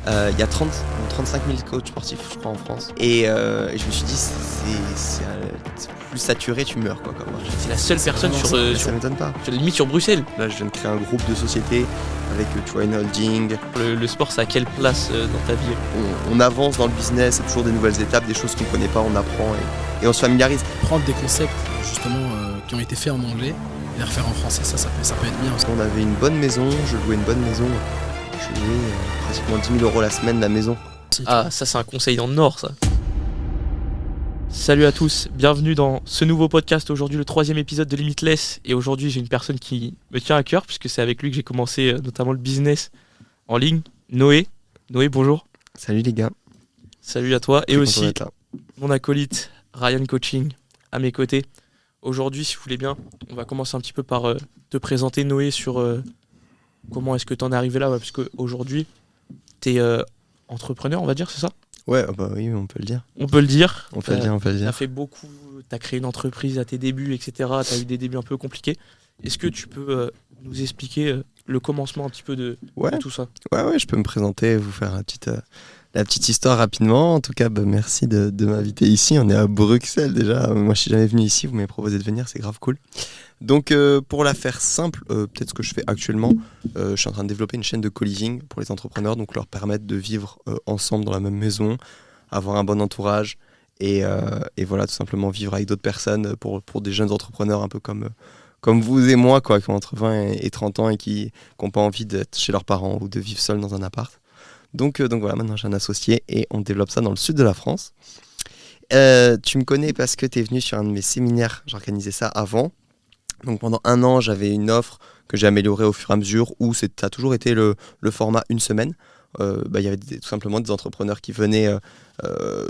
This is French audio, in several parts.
Il y a 35 000 coachs sportifs, je crois, en France. Et je me suis dit, c'est plus saturé, tu meurs, quoi. C'est la seule personne Ça m'étonne pas. limite sur Bruxelles. Là, je viens de créer un groupe de société avec, tu vois, une holding. Le sport, ça a quelle place dans ta vie? On avance dans le business, c'est toujours des nouvelles étapes, des choses qu'on connaît pas, on apprend et on se familiarise. Prendre des concepts, justement, qui ont été faits en anglais et les refaire en français, ça peut être bien. Parce qu'on avait une bonne maison, je louais une bonne maison. Je louais pratiquement 10 000 € la semaine la maison. Ah, ça c'est un conseil dans le Nord, ça. Salut à tous, bienvenue dans ce nouveau podcast. Aujourd'hui le 3e épisode de Limitless. Et aujourd'hui j'ai une personne qui me tient à cœur puisque c'est avec lui que j'ai commencé notamment le business en ligne. Noé, bonjour. Salut les gars. Salut à toi. Et aussi là. mon acolyte Ryan Coaching à mes côtés. Aujourd'hui, si vous voulez bien, on va commencer un petit peu par te présenter, Noé, sur comment est-ce que tu en es arrivé là, parce qu'aujourd'hui tu es entrepreneur, on va dire, c'est ça? Ouais, bah oui, on peut le dire. On peut le dire. On peut le dire. T'as fait beaucoup, t'as créé une entreprise à tes débuts, etc. T'as eu des débuts un peu compliqués. Est-ce que tu peux nous expliquer le commencement un petit peu de tout ça? Ouais, je peux me présenter, vous faire la petite histoire rapidement. En tout cas, merci de m'inviter ici. On est à Bruxelles déjà. Moi, je suis jamais venu ici. Vous m'avez proposé de venir, c'est grave cool. Donc, pour la faire simple, peut-être ce que je fais actuellement, je suis en train de développer une chaîne de co-living pour les entrepreneurs, donc leur permettre de vivre ensemble dans la même maison, avoir un bon entourage et voilà, tout simplement vivre avec d'autres personnes pour des jeunes entrepreneurs un peu comme vous et moi, quoi, qui ont entre 20 et 30 ans et qui n'ont pas envie d'être chez leurs parents ou de vivre seuls dans un appart. Donc voilà, maintenant j'ai un associé et on développe ça dans le sud de la France. Tu me connais parce que tu es venu sur un de mes séminaires, j'organisais ça avant. Donc pendant 1 an, j'avais une offre que j'ai améliorée au fur et à mesure où ça a toujours été le format 1 semaine. Il y avait tout simplement des entrepreneurs qui venaient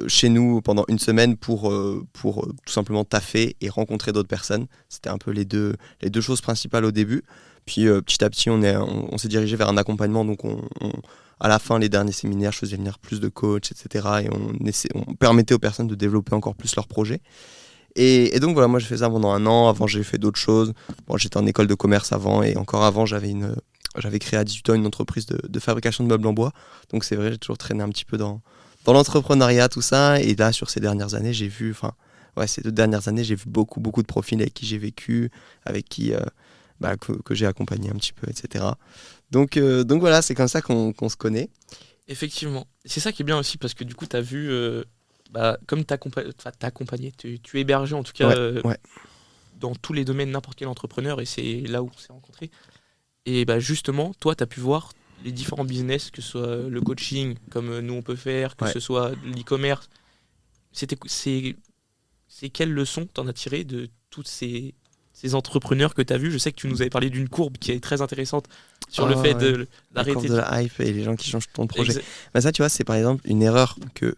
chez nous pendant 1 semaine pour tout simplement taffer et rencontrer d'autres personnes. C'était un peu les deux choses principales au début. Puis petit à petit, on s'est dirigé vers un accompagnement. Donc à la fin, les derniers séminaires, je faisais venir plus de coachs, etc. Et on permettait aux personnes de développer encore plus leurs projets. Et donc voilà, moi j'ai fait ça pendant 1 an. Avant j'ai fait d'autres choses. Bon, j'étais en école de commerce avant et encore avant j'avais créé à 18 ans une entreprise de fabrication de meubles en bois. Donc c'est vrai, j'ai toujours traîné un petit peu dans l'entrepreneuriat, tout ça. Et là sur ces dernières années, ces 2 dernières années, j'ai vu beaucoup de profils avec qui j'ai vécu, avec qui que j'ai accompagné un petit peu, etc. Donc voilà, c'est comme ça qu'on se connaît. Effectivement, c'est ça qui est bien aussi parce que du coup tu as vu comme t'as accompagné, tu es hébergé en tout cas dans tous les domaines, n'importe quel entrepreneur, et c'est là où on s'est rencontrés. Et justement, toi, tu as pu voir les différents business, que ce soit le coaching, comme nous on peut faire, que ce soit l'e-commerce. C'est quelles leçons t'en as tiré de tous ces entrepreneurs que tu as vus? Je sais que tu nous avais parlé d'une courbe qui est très intéressante sur le fait d'arrêter. La courbe de la hype et les gens qui changent ton projet. Ça, tu vois, c'est par exemple une erreur que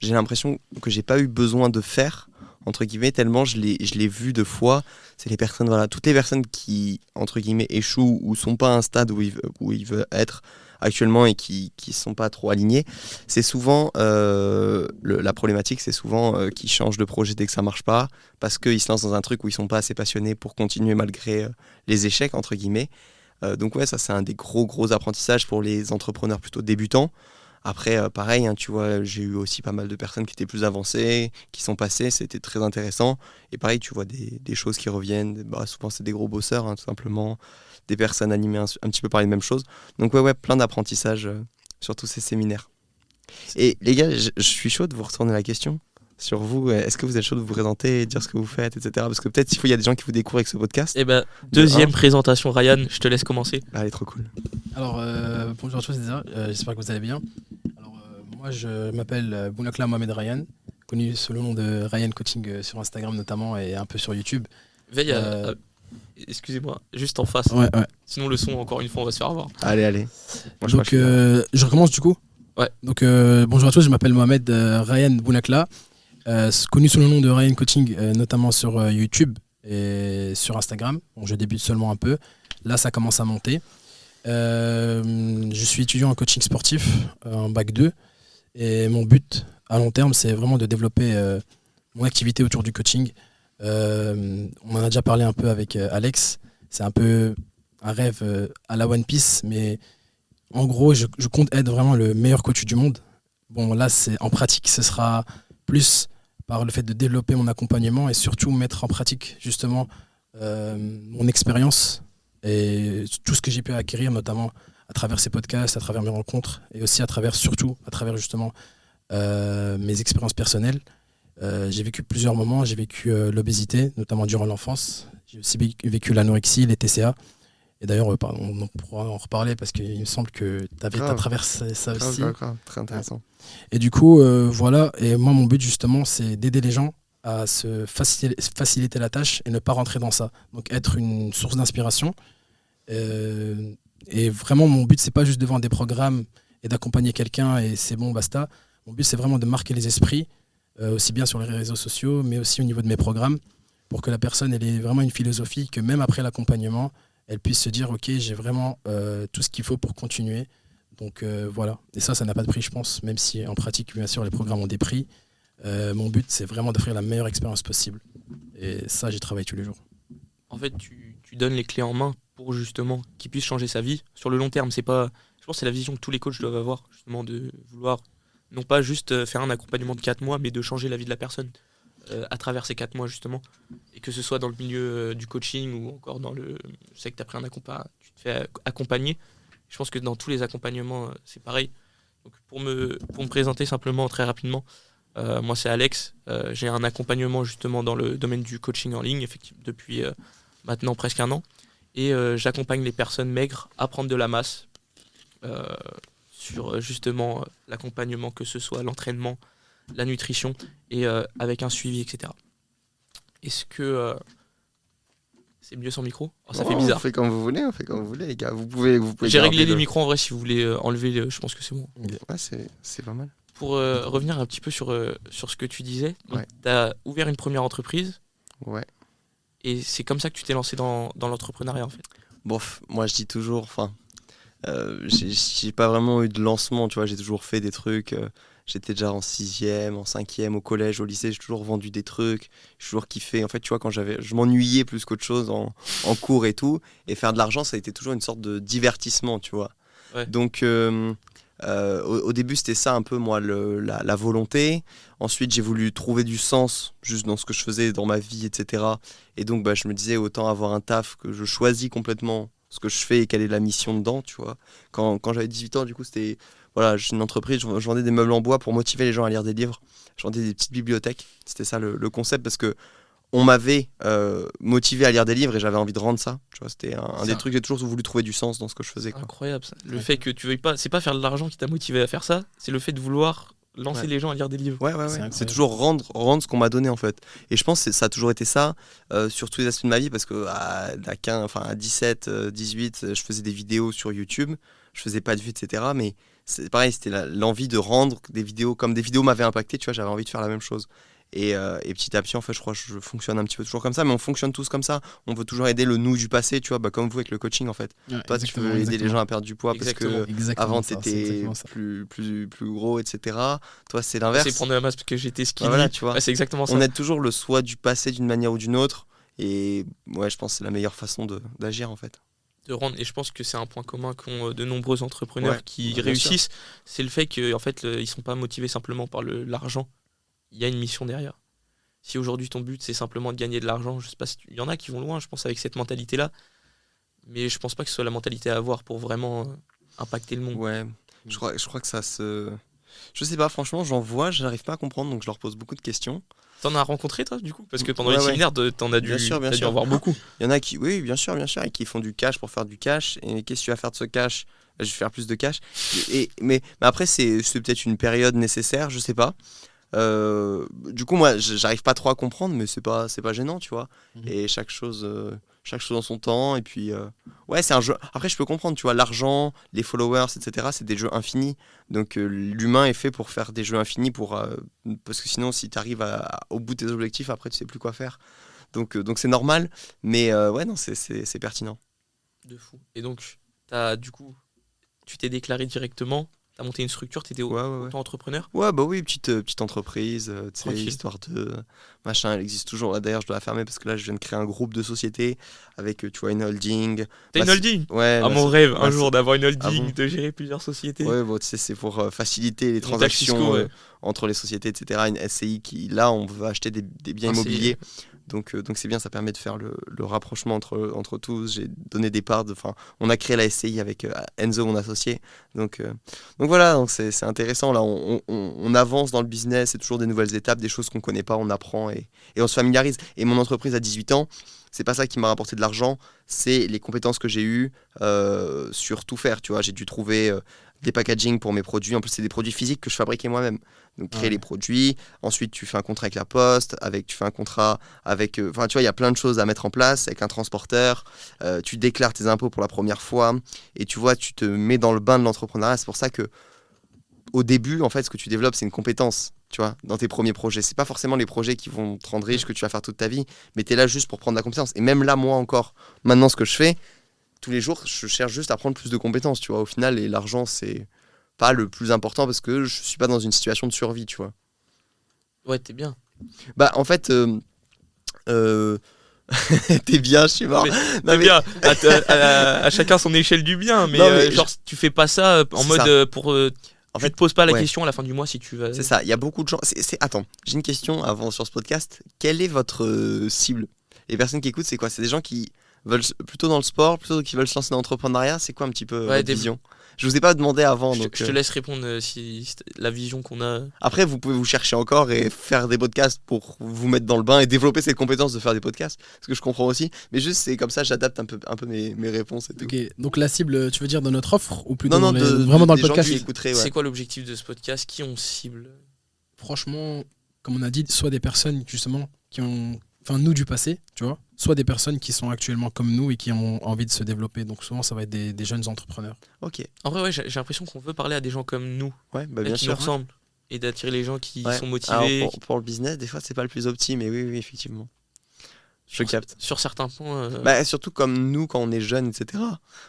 j'ai l'impression que j'ai pas eu besoin de faire, entre guillemets, tellement je l'ai vu 2 fois. C'est les personnes, voilà, toutes les personnes qui, entre guillemets, échouent ou sont pas à un stade où ils veulent être actuellement et qui sont pas trop alignés. C'est souvent, la problématique, c'est souvent qu'ils changent de projet dès que ça marche pas, parce qu'ils se lancent dans un truc où ils sont pas assez passionnés pour continuer malgré les échecs, entre guillemets. Donc ouais, ça c'est un des gros apprentissages pour les entrepreneurs plutôt débutants. Après, pareil, hein, tu vois, j'ai eu aussi pas mal de personnes qui étaient plus avancées, qui sont passées, c'était très intéressant. Et pareil, tu vois des choses qui reviennent, souvent c'est des gros bosseurs, hein, tout simplement, des personnes animées un petit peu par les mêmes choses. Donc ouais, plein d'apprentissages sur tous ces séminaires. Et les gars, je suis chaud de vous retourner la question sur vous. Est-ce que vous êtes chaud de vous présenter, dire ce que vous faites, etc. Parce que peut-être il y a des gens qui vous découvrent avec ce podcast. Deuxième présentation, Ryan, je te laisse commencer. Allez, trop cool. Alors, bonjour à tous, j'espère que vous allez bien. Alors, moi, je m'appelle Bounakla Mohamed Ryan, connu sous le nom de Ryan Coaching sur Instagram notamment et un peu sur YouTube. Veille excusez-moi, juste en face. Ouais. Sinon, le son, encore une fois, on va se faire avoir. Allez. Moi, donc, je recommence du coup. Ouais. Donc, bonjour à tous, je m'appelle Mohamed Ryan Bounakla, connu sous le nom de Ryan Coaching, notamment sur YouTube et sur Instagram. Bon, je débute seulement un peu. Là, ça commence à monter. Je suis étudiant en coaching sportif en bac 2 et mon but à long terme c'est vraiment de développer mon activité autour du coaching. On en a déjà parlé un peu avec Alex, c'est un peu un rêve à la One Piece, mais En gros, je compte être vraiment le meilleur coach du monde. Bon, là, en pratique, ce sera plus par le fait de développer mon accompagnement et surtout mettre en pratique justement mon expérience et tout ce que j'ai pu acquérir, notamment à travers ces podcasts, à travers mes rencontres et aussi surtout à travers justement mes expériences personnelles. J'ai vécu plusieurs moments, j'ai vécu l'obésité, notamment durant l'enfance. J'ai aussi vécu l'anorexie, les TCA. Et d'ailleurs, on pourra en reparler parce qu'il me semble que tu as traversé ça aussi. Grave, très intéressant. Et du coup, voilà. Et moi, mon but justement, c'est d'aider les gens à se faciliter la tâche et ne pas rentrer dans ça. Donc, être une source d'inspiration. Et vraiment, mon but, c'est pas juste de vendre des programmes et d'accompagner quelqu'un et c'est bon, basta. Mon but, c'est vraiment de marquer les esprits, aussi bien sur les réseaux sociaux, mais aussi au niveau de mes programmes, pour que la personne elle ait vraiment une philosophie, que même après l'accompagnement, elle puisse se dire, ok, j'ai vraiment tout ce qu'il faut pour continuer. Donc voilà. Et ça n'a pas de prix, je pense, même si en pratique, bien sûr, les programmes ont des prix. Mon but, c'est vraiment d'offrir la meilleure expérience possible. Et ça, j'y travaille tous les jours. En fait, tu donnes les clés en main pour justement qu'il puisse changer sa vie. Sur le long terme, je pense que c'est la vision que tous les coachs doivent avoir, justement, de vouloir non pas juste faire un accompagnement de 4 mois, mais de changer la vie de la personne à travers ces 4 mois, justement. Et que ce soit dans le milieu du coaching ou encore dans le... Je sais que tu as pris tu te fais accompagner. Je pense que dans tous les accompagnements, c'est pareil. Donc pour me présenter simplement très rapidement, moi c'est Alex. J'ai un accompagnement justement dans le domaine du coaching en ligne, effectivement, depuis maintenant presque 1 an. Et j'accompagne les personnes maigres à prendre de la masse sur justement l'accompagnement, que ce soit l'entraînement, la nutrition et avec un suivi, etc. Est-ce que c'est mieux sans micro? Ça fait bizarre. On fait comme vous voulez, les gars. Vous pouvez J'ai réglé les micros en vrai, si vous voulez enlever, je pense que c'est bon. Ouais, c'est pas mal. Pour revenir un petit peu sur ce que tu disais, tu as ouvert une première entreprise. Ouais. Et c'est comme ça que tu t'es lancé dans l'entrepreneuriat en fait. Bof, moi je dis toujours, j'ai pas vraiment eu de lancement, tu vois, j'ai toujours fait des trucs. J'étais déjà en 6e, en 5e, au collège, au lycée, j'ai toujours vendu des trucs, j'ai toujours kiffé. En fait, tu vois, je m'ennuyais plus qu'autre chose en cours et tout. Et faire de l'argent, ça a été toujours une sorte de divertissement, tu vois. Ouais. Donc, au début, c'était ça un peu, moi, la volonté. Ensuite, j'ai voulu trouver du sens juste dans ce que je faisais, dans ma vie, etc. Et donc, je me disais, autant avoir un taf que je choisis complètement ce que je fais et quelle est la mission dedans, tu vois. Quand j'avais 18 ans, du coup, c'était... Voilà, j'ai une entreprise, je vendais des meubles en bois pour motiver les gens à lire des livres. Je vendais des petites bibliothèques. C'était ça le concept, parce que on m'avait motivé à lire des livres et j'avais envie de rendre ça. Tu vois, c'était un des trucs, j'ai toujours voulu trouver du sens dans ce que je faisais. Quoi. Incroyable ça. Le fait que tu veuilles pas, c'est pas faire de l'argent qui t'a motivé à faire ça, c'est le fait de vouloir lancer les gens à lire des livres. Ouais. C'est toujours rendre ce qu'on m'a donné en fait. Et je pense que ça a toujours été ça sur tous les aspects de ma vie, parce que à 17, 18, je faisais des vidéos sur YouTube, je faisais pas de vues, etc. Mais c'est pareil, c'était l'envie de rendre des vidéos, comme des vidéos m'avaient impacté, tu vois, j'avais envie de faire la même chose. Et petit à petit, en fait, je crois que je fonctionne un petit peu toujours comme ça, mais on fonctionne tous comme ça. On veut toujours aider le nous du passé, tu vois, comme vous avec le coaching, en fait. Ouais, toi, tu veux aider les gens à perdre du poids parce que avant, tu étais plus gros, etc. Toi, c'est l'inverse. C'est prendre de la masse parce que j'étais skinny. Voilà, tu vois. C'est exactement ça. On aide toujours le soi du passé d'une manière ou d'une autre. Et ouais, je pense que c'est la meilleure façon d'agir, en fait. De rendre, et je pense que c'est un point commun qu'ont de nombreux entrepreneurs qui réussissent, c'est le fait qu'en fait, ils sont pas motivés simplement par l'argent. Il y a une mission derrière. Si aujourd'hui ton but c'est simplement de gagner de l'argent, je sais pas si il y en a qui vont loin, je pense, avec cette mentalité-là, mais je pense pas que ce soit la mentalité à avoir pour vraiment impacter le monde. Ouais, je crois que ça se... Je sais pas, franchement, j'en vois, j'arrive pas à comprendre, donc je leur pose beaucoup de questions. T'en as rencontré toi du coup? Parce que pendant les séminaires, t'en as dû en voir beaucoup. Il y en a qui, oui, bien sûr, et qui font du cash pour faire du cash. Et qu'est-ce que tu vas faire de ce cash? Je vais faire plus de cash. Mais après, c'est peut-être une période nécessaire, je sais pas. Du coup, moi, j'arrive pas trop à comprendre, mais c'est pas gênant, tu vois. Et chaque chose dans son temps. Et puis, ouais, c'est un jeu. Après, je peux comprendre, tu vois, l'argent, les followers, etc., c'est des jeux infinis. Donc, l'humain est fait pour faire des jeux infinis, parce que sinon, si tu arrives au bout de tes objectifs, après, tu sais plus quoi faire. Donc c'est normal. Mais ouais, non, c'est pertinent. De fou. Et donc, du coup, tu t'es déclaré directement. T'as monté une structure, t'étais Ouais. auto-entrepreneur. Ouais, bah oui, petite entreprise, tu sais, Tranquille. histoire de machin, elle existe toujours. Là, d'ailleurs, je dois la fermer parce que là, je viens de créer un groupe de sociétés avec, tu vois, une holding. T'as une holding? Ouais, Ah, mon rêve, un ma jour, d'avoir une Ah holding, bon de gérer plusieurs sociétés. Ouais, bon, tu sais, c'est pour faciliter les Montages transactions fiscaux, ouais. entre les sociétés, etc. Une SCI qui, là, on veut acheter des biens Ah, immobiliers. Donc c'est bien, ça permet de faire le rapprochement entre tous. J'ai donné des parts, enfin, on a créé la SCI avec Enzo, mon associé. Donc voilà, donc c'est intéressant. Là, on avance dans le business, c'est toujours des nouvelles étapes, des choses qu'on connaît pas, on apprend et on se familiarise. Et mon entreprise à 18 ans, c'est pas ça qui m'a rapporté de l'argent, c'est les compétences que j'ai eues sur tout faire. Tu vois, j'ai dû trouver des packaging pour mes produits. En plus, c'est des produits physiques que je fabriquais moi-même. Donc, créer les produits. Ensuite, tu fais un contrat avec la poste. Tu fais un contrat avec. Enfin, tu vois, il y a plein de choses à mettre en place avec un transporteur. Tu déclares tes impôts pour la première fois. Et tu vois, tu te mets dans le bain de l'entrepreneuriat. C'est pour ça que, au début, en fait, ce que tu développes, c'est une compétence. Tu vois, dans tes premiers projets. C'est pas forcément les projets qui vont te rendre riche, que tu vas faire toute ta vie. Mais tu es là juste pour prendre de la compétence. Et même là, moi encore, maintenant, ce que je fais, tous les jours, je cherche juste à prendre plus de compétences. Tu vois, au final, et l'argent, c'est pas le plus important parce que je suis pas dans une situation de survie, tu vois. Ouais, t'es bien. Bah, en fait, t'es bien, je suis mort. T'es bien. À chacun son échelle du bien. Mais, Non, mais genre, tu fais pas ça en C'est mode ça. pour. En Tu fait, te poses pas la ouais. question à la fin du mois si tu vas. C'est ça, il y a beaucoup de gens. Attends, j'ai une question avant sur ce podcast. Quelle est votre cible? Les personnes qui écoutent, c'est quoi? C'est des gens qui veulent plutôt dans le sport, plutôt qui veulent se lancer dans l'entrepreneuriat? C'est quoi un petit peu Ouais, votre vision? Je vous ai pas demandé avant, Je donc te laisse répondre si la vision qu'on a. après vous pouvez vous chercher encore et faire des podcasts pour vous mettre dans le bain et développer cette compétence de faire des podcasts, ce que je comprends aussi. Mais juste c'est comme ça, j'adapte un peu mes réponses et tout. Ok, donc la cible, tu veux dire dans notre offre ou plutôt Non, vraiment dans le des gens podcast? qui écouteraient, ouais. C'est quoi l'objectif de ce podcast? Qui on cible? Franchement, comme on a dit, soit des personnes justement qui ont, enfin nous du passé, tu vois, soit des personnes qui sont actuellement comme nous et qui ont envie de se développer. Donc souvent, ça va être des jeunes entrepreneurs. Ok, En vrai, ouais, j'ai l'impression qu'on veut parler à des gens comme nous, ouais, bah bien qui sûr. nous ressemblent, et d'attirer les gens qui Ouais. sont Alors, motivés. pour le business, des fois c'est pas le plus opti, mais oui, effectivement. Je capte. Sur certains points. Bah, surtout comme nous quand on est jeune, etc.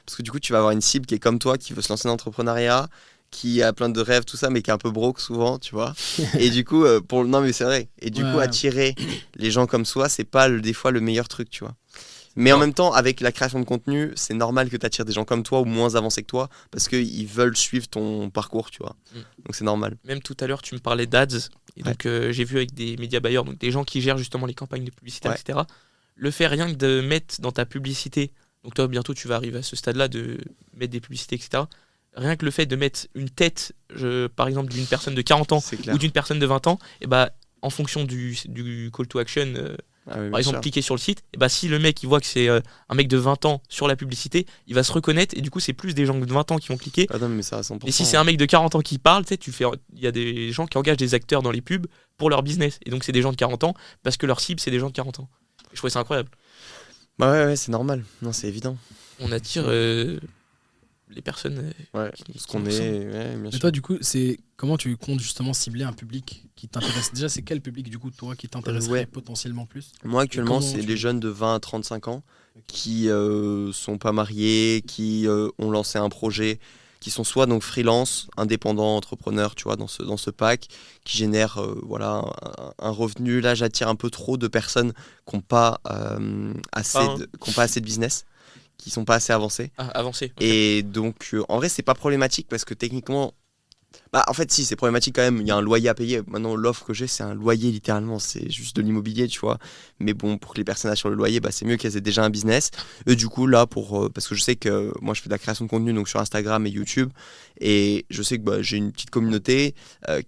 Parce que du coup, tu vas avoir une cible qui est comme toi, qui veut se lancer dans l'entrepreneuriat, qui a plein de rêves, tout ça, mais qui est un peu broke souvent, tu vois. Et du coup, non, mais c'est vrai. Et du coup, Ouais. attirer les gens comme soi, c'est pas des fois le meilleur truc, tu vois. Mais en Non. même temps, avec la création de contenu, c'est normal que tu attires des gens comme toi ou moins avancés que toi parce qu'ils veulent suivre ton parcours, tu vois. Donc c'est normal. Même tout à l'heure, tu me parlais d'ads. Et donc, j'ai vu avec des médias buyers, donc des gens qui gèrent justement les campagnes de publicité, Ouais. etc. Le fait rien que de mettre dans ta publicité, donc toi, bientôt, tu vas arriver à ce stade-là de mettre des publicités, etc. Rien que le fait de mettre une tête, par exemple, d'une personne de 40 ans C'est clair. ou d'une personne de 20 ans, et bah, en fonction du call to action, Ah oui, bien par exemple, sûr. cliquer sur le site, et bah, si le mec il voit que c'est un mec de 20 ans sur la publicité, il va se reconnaître et du coup, c'est plus des gens de 20 ans qui vont cliquer. Ah non, mais ça à 100%. Et si c'est un mec de 40 ans qui parle, tu sais, il y a des gens qui engagent des acteurs dans les pubs pour leur business. Et donc, c'est des gens de 40 ans parce que leur cible, c'est des gens de 40 ans. Et je trouvais ça incroyable. Bah ouais, c'est normal. Non, c'est évident. On attire les personnes. Ouais, Qui ce qu'on nous est, ressemblent. ouais, bien Et sûr. toi, du coup, c'est comment tu comptes justement cibler un public qui t'intéresse? Déjà, c'est quel public, du coup, toi, qui t'intéresserait Ouais. potentiellement plus? Moi actuellement, comment c'est tu- des jeunes de 20 à 35 ans qui sont pas mariés, qui ont lancé un projet, qui sont soit donc freelance, indépendants, entrepreneurs, tu vois, dans ce pack, qui génèrent voilà, un revenu. Là, j'attire un peu trop de personnes qui n'ont pas, qui ont pas assez de business, qui sont pas assez avancées. Ah, avancer. Ok. Et donc, en vrai, c'est pas problématique parce que techniquement, bah, en fait, si, c'est problématique quand même. Il y a un loyer à payer. Maintenant, l'offre que j'ai, c'est un loyer littéralement. C'est juste de l'immobilier, tu vois. Mais bon, pour que les personnes assurent le loyer, bah, c'est mieux qu'elles aient déjà un business. Et du coup, là, parce que je sais que moi, je fais de la création de contenu donc sur Instagram et YouTube. Et je sais que bah, j'ai une petite communauté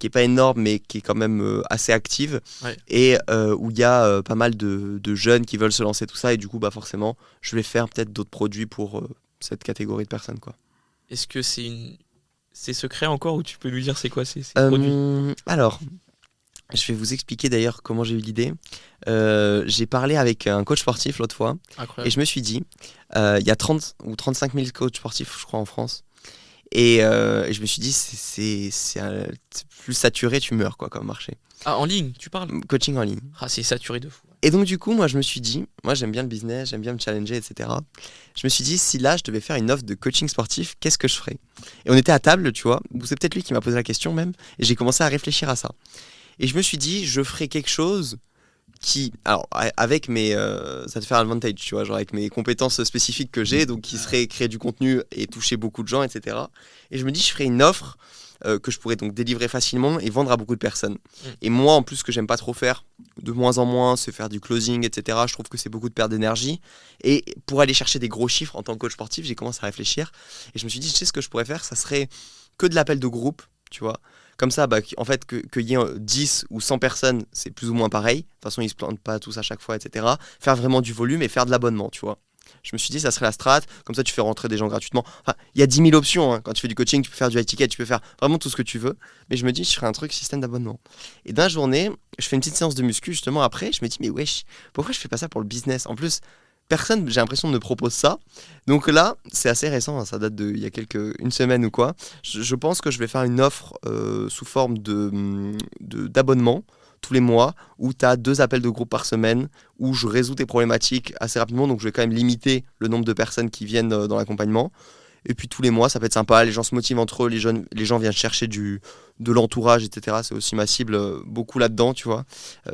qui est pas énorme, mais qui est quand même assez active. Ouais. Et où il y a pas mal de jeunes qui veulent se lancer, tout ça. Et du coup, bah, forcément, je vais faire peut-être d'autres produits pour cette catégorie de personnes, quoi. Est-ce que c'est secret encore ou tu peux nous dire c'est quoi ces produits? Alors, je vais vous expliquer d'ailleurs comment j'ai eu l'idée. J'ai parlé avec un coach sportif l'autre fois et Incroyable. je me suis dit, il y a 30 ou 35 000 coachs sportifs, je crois, en France. Et je me suis dit, c'est plus saturé, tu meurs quoi, comme marché. Ah, en ligne, tu parles? Coaching en ligne. Ah, c'est saturé de fou. Et donc du coup, moi je me suis dit, moi j'aime bien le business, j'aime bien me challenger, etc. Je me suis dit, si là je devais faire une offre de coaching sportif, qu'est-ce que je ferais? Et on était à table, tu vois, ou c'est peut-être lui qui m'a posé la question même, et j'ai commencé à réfléchir à ça. Et je me suis dit, je ferais quelque chose qui, alors avec mes, ça te fait un advantage, tu vois, genre avec mes compétences spécifiques que j'ai, donc qui serait créer du contenu et toucher beaucoup de gens, etc. Et je me dis, je ferais une offre que je pourrais donc délivrer facilement et vendre à beaucoup de personnes. Et moi, en plus, ce que j'aime pas trop faire, de moins en moins, c'est faire du closing, etc. Je trouve que c'est beaucoup de perte d'énergie. Et pour aller chercher des gros chiffres en tant que coach sportif, j'ai commencé à réfléchir. Et je me suis dit, tu sais ce que je pourrais faire, ça serait que de l'appel de groupe, tu vois. Comme ça, en fait, qu'il y ait 10 ou 100 personnes, c'est plus ou moins pareil. De toute façon, ils se plantent pas tous à chaque fois, etc. Faire vraiment du volume et faire de l'abonnement, tu vois. Je me suis dit, ça serait la strat. Comme ça, tu fais rentrer des gens gratuitement. Enfin, il y a 10 000 options. Hein. Quand tu fais du coaching, tu peux faire du high ticket, tu peux faire vraiment tout ce que tu veux. Mais je me dis, je ferais un truc système d'abonnement. Et d'un journée, je fais une petite séance de muscu justement après. Je me dis, mais wesh, pourquoi je fais pas ça pour le business? En plus, personne, j'ai l'impression, ne me propose ça. Donc là, c'est assez récent. Hein, ça date d'il y a une semaine ou quoi. Je pense que je vais faire une offre sous forme d'abonnement tous les mois, où tu as 2 appels de groupe par semaine, où je résous tes problématiques assez rapidement, donc je vais quand même limiter le nombre de personnes qui viennent dans l'accompagnement. Et puis tous les mois, ça peut être sympa, les gens se motivent entre eux, les gens viennent chercher de l'entourage, etc. C'est aussi ma cible, beaucoup là-dedans, tu vois.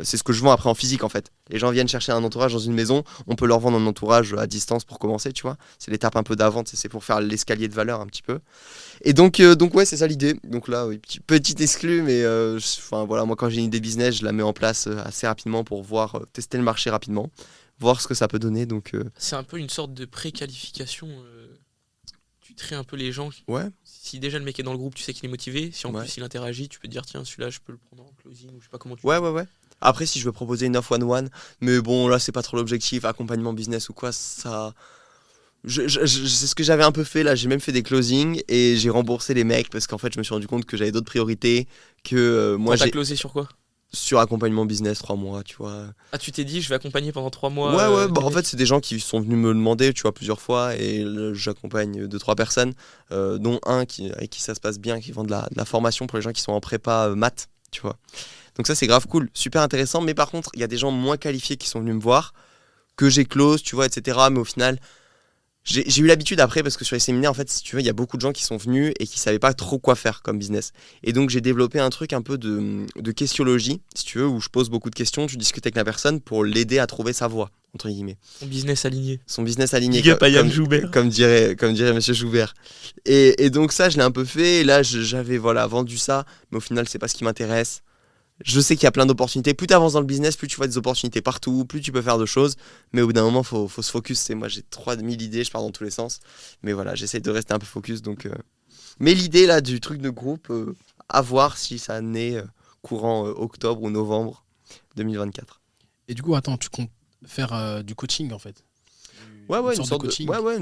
C'est ce que je vends après en physique, en fait. Les gens viennent chercher un entourage dans une maison, on peut leur vendre un entourage à distance pour commencer, tu vois. C'est l'étape un peu d'avant, c'est pour faire l'escalier de valeur un petit peu. Et donc ouais, c'est ça l'idée. Donc là, oui, petit exclu, mais voilà, moi quand j'ai une idée business, je la mets en place assez rapidement pour voir, tester le marché rapidement, voir ce que ça peut donner. Donc, c'est un peu une sorte de préqualification. Tu traites un peu les gens. Ouais. Si déjà le mec est dans le groupe, tu sais qu'il est motivé. Si en Ouais. plus il interagit, tu peux te dire tiens, celui-là, je peux le prendre en closing ou je sais pas comment tu Ouais. Après, si je veux proposer une offre one-one, mais bon, là, c'est pas trop l'objectif, accompagnement business ou quoi, ça. C'est ce que j'avais un peu fait là, j'ai même fait des closings et j'ai remboursé les mecs parce qu'en fait, je me suis rendu compte que j'avais d'autres priorités, que moi T'as j'ai. closé sur quoi? Sur accompagnement business, 3 mois, tu vois. Ah, tu t'es dit, je vais accompagner pendant 3 mois. Ouais, des en mecs. fait, c'est des gens qui sont venus me demander, tu vois, plusieurs fois, et là, j'accompagne 2-3 personnes, dont un avec qui ça se passe bien, qui vend de la formation pour les gens qui sont en prépa maths, tu vois. Donc ça, c'est grave cool, super intéressant, mais par contre, il y a des gens moins qualifiés qui sont venus me voir, que j'ai close, tu vois, etc. Mais au final, j'ai eu l'habitude après, parce que sur les séminaires, en fait, si tu veux, il y a beaucoup de gens qui sont venus et qui savaient pas trop quoi faire comme business. Et donc, j'ai développé un truc un peu de questiologie, si tu veux, où je pose beaucoup de questions, je discute avec la personne pour l'aider à trouver sa voie, entre guillemets. Son business aligné. Son business aligné, Big up à Yann Joubert. comme dirait Monsieur Joubert. Et donc ça, je l'ai un peu fait, et là, j'avais vendu ça, mais au final, c'est pas ce qui m'intéresse. Je sais qu'il y a plein d'opportunités. Plus tu avances dans le business, plus tu vois des opportunités partout, plus tu peux faire de choses. Mais au bout d'un moment, faut se focus. Moi, j'ai 3000 idées, je pars dans tous les sens. Mais voilà, j'essaye de rester un peu focus. Donc, mais l'idée là du truc de groupe, à voir si ça naît courant octobre ou novembre 2024. Et du coup, attends, tu comptes faire du coaching en fait? Une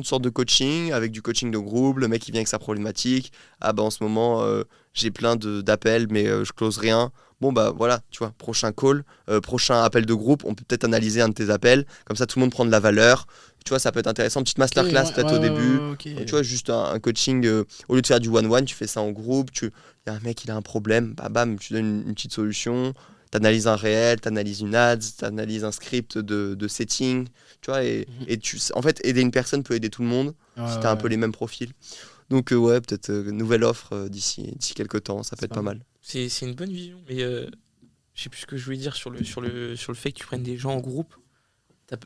sorte de coaching avec du coaching de groupe. Le mec il vient avec sa problématique. Ah bah en ce moment j'ai plein d'appels mais je close rien. Bon bah voilà, tu vois, prochain call, prochain appel de groupe, on peut peut-être analyser un de tes appels. Comme ça tout le monde prend de la valeur. Tu vois, ça peut être intéressant. Petite masterclass peut-être au début. Okay. Tu vois, juste un coaching. Au lieu de faire du one-one, tu fais ça en groupe. Il y a un mec, il a un problème. Bah, bam, tu donnes une petite solution. T'analyses un réel, t'analyses une ads, t'analyses un script de setting, tu vois, et en fait, aider une personne peut aider tout le monde si t'as un peu les mêmes profils. Donc ouais, peut-être nouvelle offre d'ici quelques temps, ça peut être pas mal. C'est une bonne vision, mais je sais plus ce que je voulais dire sur le fait que tu prennes des gens en groupe.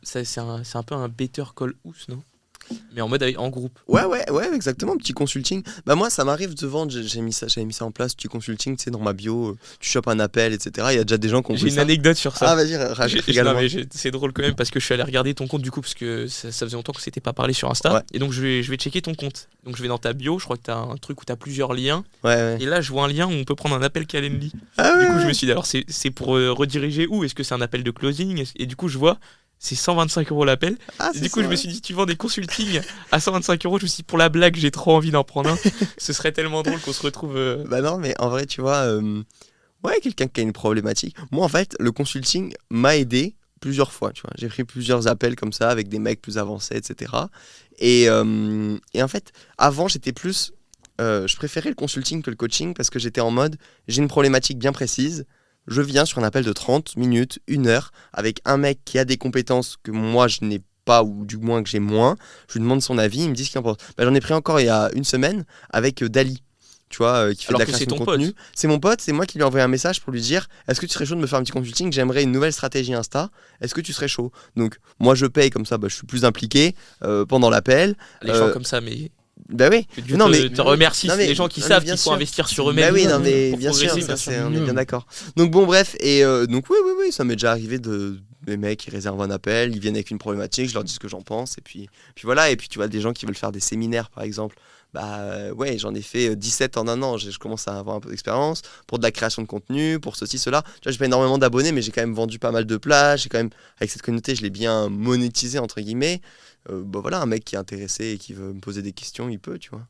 C'est un peu un better call house, non? Mais en mode en groupe. Ouais, exactement, petit consulting. Bah moi, ça m'arrive de vendre, j'avais mis ça en place, petit consulting, tu sais, dans ma bio, tu chopes un appel, etc. Il y a déjà des gens qui ont J'ai une anecdote sur ça. Ah, vas-y, raconte. C'est drôle quand même parce que je suis allé regarder ton compte du coup, parce que ça faisait longtemps que s'était pas parlé sur Insta. Ouais. Et donc je vais checker ton compte. Donc je vais dans ta bio, je crois que t'as un truc où t'as plusieurs liens. Ouais. Et là, je vois un lien où on peut prendre un appel Calendly. Ah, du coup, je me suis dit, alors c'est pour rediriger où? Est-ce que c'est un appel de closing? Et du coup, je vois. C'est 125 € l'appel. Ah, du coup, je me suis dit, tu vends des consultings à 125 €. Je me suis dit, pour la blague, j'ai trop envie d'en prendre un. Ce serait tellement drôle qu'on se retrouve. Bah non, mais en vrai, tu vois, quelqu'un qui a une problématique. Moi, en fait, le consulting m'a aidé plusieurs fois. Tu vois, j'ai pris plusieurs appels comme ça avec des mecs plus avancés, etc. Et en fait, avant, j'étais plus. Je préférais le consulting que le coaching parce que j'étais en mode, j'ai une problématique bien précise. je viens sur un appel de 30 minutes, 1 heure, avec un mec qui a des compétences que moi je n'ai pas, ou du moins que j'ai moins. Je lui demande son avis, il me dit ce qu'il en pense. J'en ai pris encore il y a une semaine avec Dali, tu vois, qui fait Alors de la que c'est création de ton contenu. pote. C'est mon pote, c'est moi qui lui ai envoyé un message pour lui dire est-ce que tu serais chaud de me faire un petit consulting? J'aimerais une nouvelle stratégie Insta. Est-ce que tu serais chaud? Donc, moi je paye comme ça, je suis plus impliqué pendant l'appel. Les gens comme ça, mais Bah oui. que Dieu Non, te, mais- te remercie. non, C'est mais- les gens qui non, savent mais bien qu'il faut sûr. investir sur Bah eux-mêmes oui, non, mais pour bien sûr, progresser. on est bien d'accord. Donc bon, bref, et donc oui, ça m'est déjà arrivé des mecs qui réservent un appel, ils viennent avec une problématique, je leur dis ce que j'en pense, et puis voilà, et puis tu vois, des gens qui veulent faire des séminaires, par exemple, ouais, j'en ai fait 17 en un an, je commence à avoir un peu d'expérience, pour de la création de contenu, pour ceci, cela. Tu vois, j'ai pas énormément d'abonnés, mais j'ai quand même vendu pas mal de plages, j'ai quand même, avec cette communauté, je l'ai bien monétisé, entre guillemets. Voilà, un mec qui est intéressé et qui veut me poser des questions, il peut, tu vois.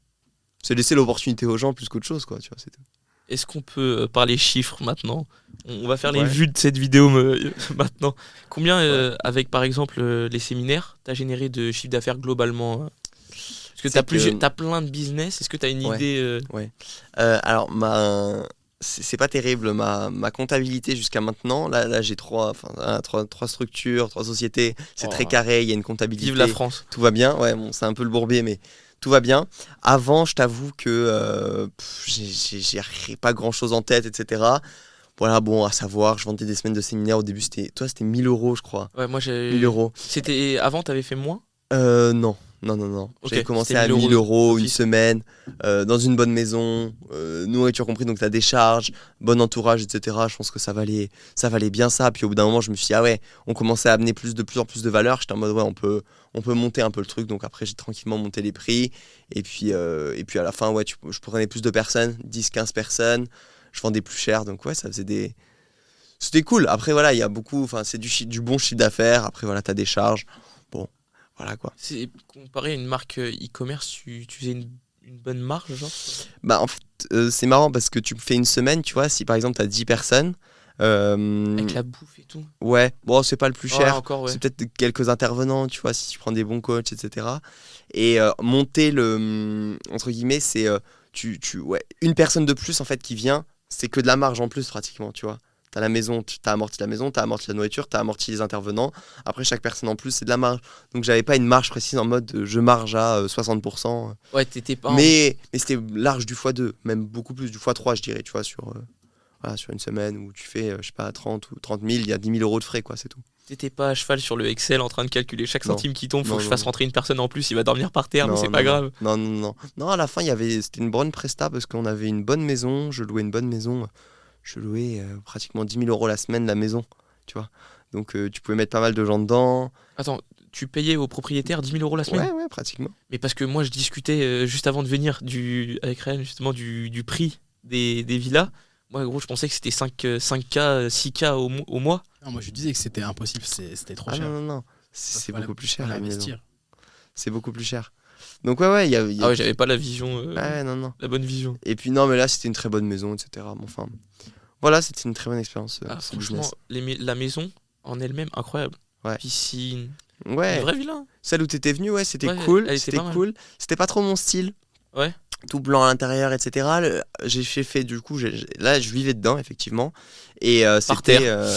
C'est laisser l'opportunité aux gens plus qu'autre chose, quoi, tu vois, c'est tout. Est-ce qu'on peut parler chiffres maintenant? On va faire les Ouais. vues de cette vidéo maintenant. Combien, avec par exemple les séminaires, t'as généré de chiffre d'affaires globalement? Parce que t'as plein de business. Est-ce que t'as une Ouais. idée Alors, c'est pas terrible, ma comptabilité jusqu'à maintenant, là j'ai trois structures, 3 sociétés, c'est Oh. très carré, il y a une comptabilité. Vive la France. Tout va bien, ouais, bon, c'est un peu le bourbier, mais tout va bien. Avant, je t'avoue que j'ai pas grand chose en tête, etc. Voilà, bon, à savoir, je vendais des semaines de séminaire. Au début, c'était 1 000 euros, je crois. Ouais, moi j'ai. 1 000 euros. C'était avant, t'avais fait moins. Non. Ok, J'avais commencé c'était à 1 000 1000 euros une d'office. semaine, dans une bonne maison, nourriture compris, donc tu as des charges, bon entourage, etc. Je pense que ça valait bien ça. Puis au bout d'un moment, je me suis dit, ah ouais, on commençait à amener de plus en plus de valeur. J'étais en mode, ouais, on peut monter un peu le truc. Donc après, j'ai tranquillement monté les prix. Et puis à la fin, ouais, je prenais plus de personnes, 10-15 personnes. Je vendais plus cher. Donc ouais, ça faisait C'était cool. Après, voilà, il y a beaucoup, enfin, c'est du bon chiffre d'affaires. Après, voilà, tu as des charges. Bon, voilà quoi. C'est comparé à une marque e-commerce, tu faisais une bonne marge, genre? En fait, c'est marrant parce que tu fais une semaine, tu vois, si par exemple tu as 10 personnes. Avec la bouffe et tout. Ouais, bon, c'est pas le plus Ouais, cher. encore, ouais. C'est peut-être quelques intervenants, tu vois, si tu prends des bons coachs, etc. Et monter entre guillemets, c'est ouais, une personne de plus en fait qui vient, c'est que de la marge en plus pratiquement, tu vois. T'as la maison, t'as amorti la maison, t'as amorti la nourriture, t'as amorti les intervenants. Après, chaque personne en plus, c'est de la marge. Donc, j'avais pas une marge précise en mode je marge à 60%. Ouais, t'étais pas. Mais c'était large du x2, même beaucoup plus du x3, je dirais, tu vois, sur une semaine où tu fais, je sais pas, 30 ou 30 000, il y a 10 000 euros de frais, quoi, c'est tout. T'étais pas à cheval sur le Excel en train de calculer chaque Non. centime qui tombe. Faut Non, que je non, fasse non. rentrer une personne en plus, il va dormir par terre, mais Non, c'est non, pas non. grave. Non, à la fin, c'était une bonne presta parce qu'on avait une bonne maison, je louais une bonne maison. Je louais pratiquement 10 000 euros la semaine la maison, tu vois. Donc tu pouvais mettre pas mal de gens dedans. Attends, tu payais aux propriétaires 10 000 euros la semaine? Ouais, pratiquement. Mais parce que moi je discutais juste avant de venir avec Ryan justement du prix des villas. Moi gros je pensais que c'était 5K, 6K au mois. Non, moi je disais que c'était impossible, c'était trop Ah cher. non. C'est beaucoup plus cher. Fallait la maison. investir. C'est beaucoup plus cher. Donc ouais, il y a... Ah ouais, j'avais pas la vision, Ouais, non. la bonne vision. Et puis non, mais là, c'était une très bonne maison, etc. Bon, enfin, voilà, c'était une très bonne expérience. Ah, ce franchement, la maison en elle-même incroyable. Ouais. Piscine, business. Ouais, une vraie villa. celle où t'étais venu, ouais, c'était Ouais, cool. elle était C'était pas mal. cool. C'était pas trop mon style. Ouais. Tout blanc à l'intérieur, etc. J'ai fait du coup, là, je vivais dedans, effectivement. Et Par c'était. terre.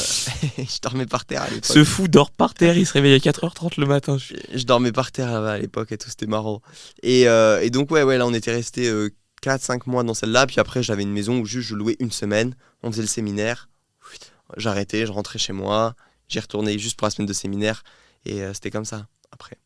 Je dormais par terre à l'époque. Ce fou dort par terre, il se réveille à 4h30 le matin. Je dormais par terre là-bas à l'époque et tout, c'était marrant. Et donc, ouais, là, on était resté 4-5 mois dans celle-là. Puis après, j'avais une maison où juste je louais une semaine. On faisait le séminaire. J'arrêtais, je rentrais chez moi. J'y retournais juste pour la semaine de séminaire. Et c'était comme ça, après.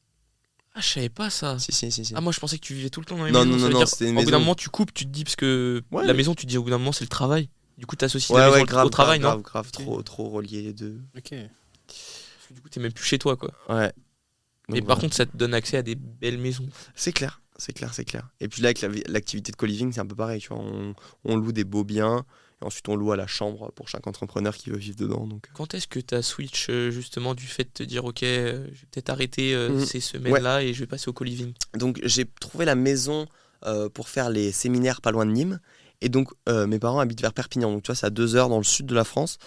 Ah, je savais pas ça. Si. Ah, moi je pensais que tu vivais tout le temps dans les Non, maisons. non, Ça veut non, dire, c'était une au bout d'un maison. moment, tu coupes, tu te dis, parce que Ouais, la mais- maison, tu te dis au bout d'un moment, c'est le travail. Du coup, t'associes la Ouais, maison grave, au travail, grave, non? grave, trop relié les deux. Ok. Parce que du coup, t'es même plus chez toi, quoi. Ouais. Mais Donc, par voilà. contre, ça te donne accès à des belles maisons. C'est clair. Et puis là, avec l'activité de co-living, c'est un peu pareil. Tu vois, on loue des beaux biens. Et ensuite, on loue à la chambre pour chaque entrepreneur qui veut vivre dedans. Donc. Quand est-ce que t'as switch justement du fait de te dire, ok, je vais peut-être arrêter Mhm. ces semaines-là et je vais passer au co-living? Donc j'ai trouvé la maison pour faire les séminaires pas loin de Nîmes. Et donc mes parents habitent vers Perpignan. Donc tu vois, c'est à 2 heures dans le sud de la France.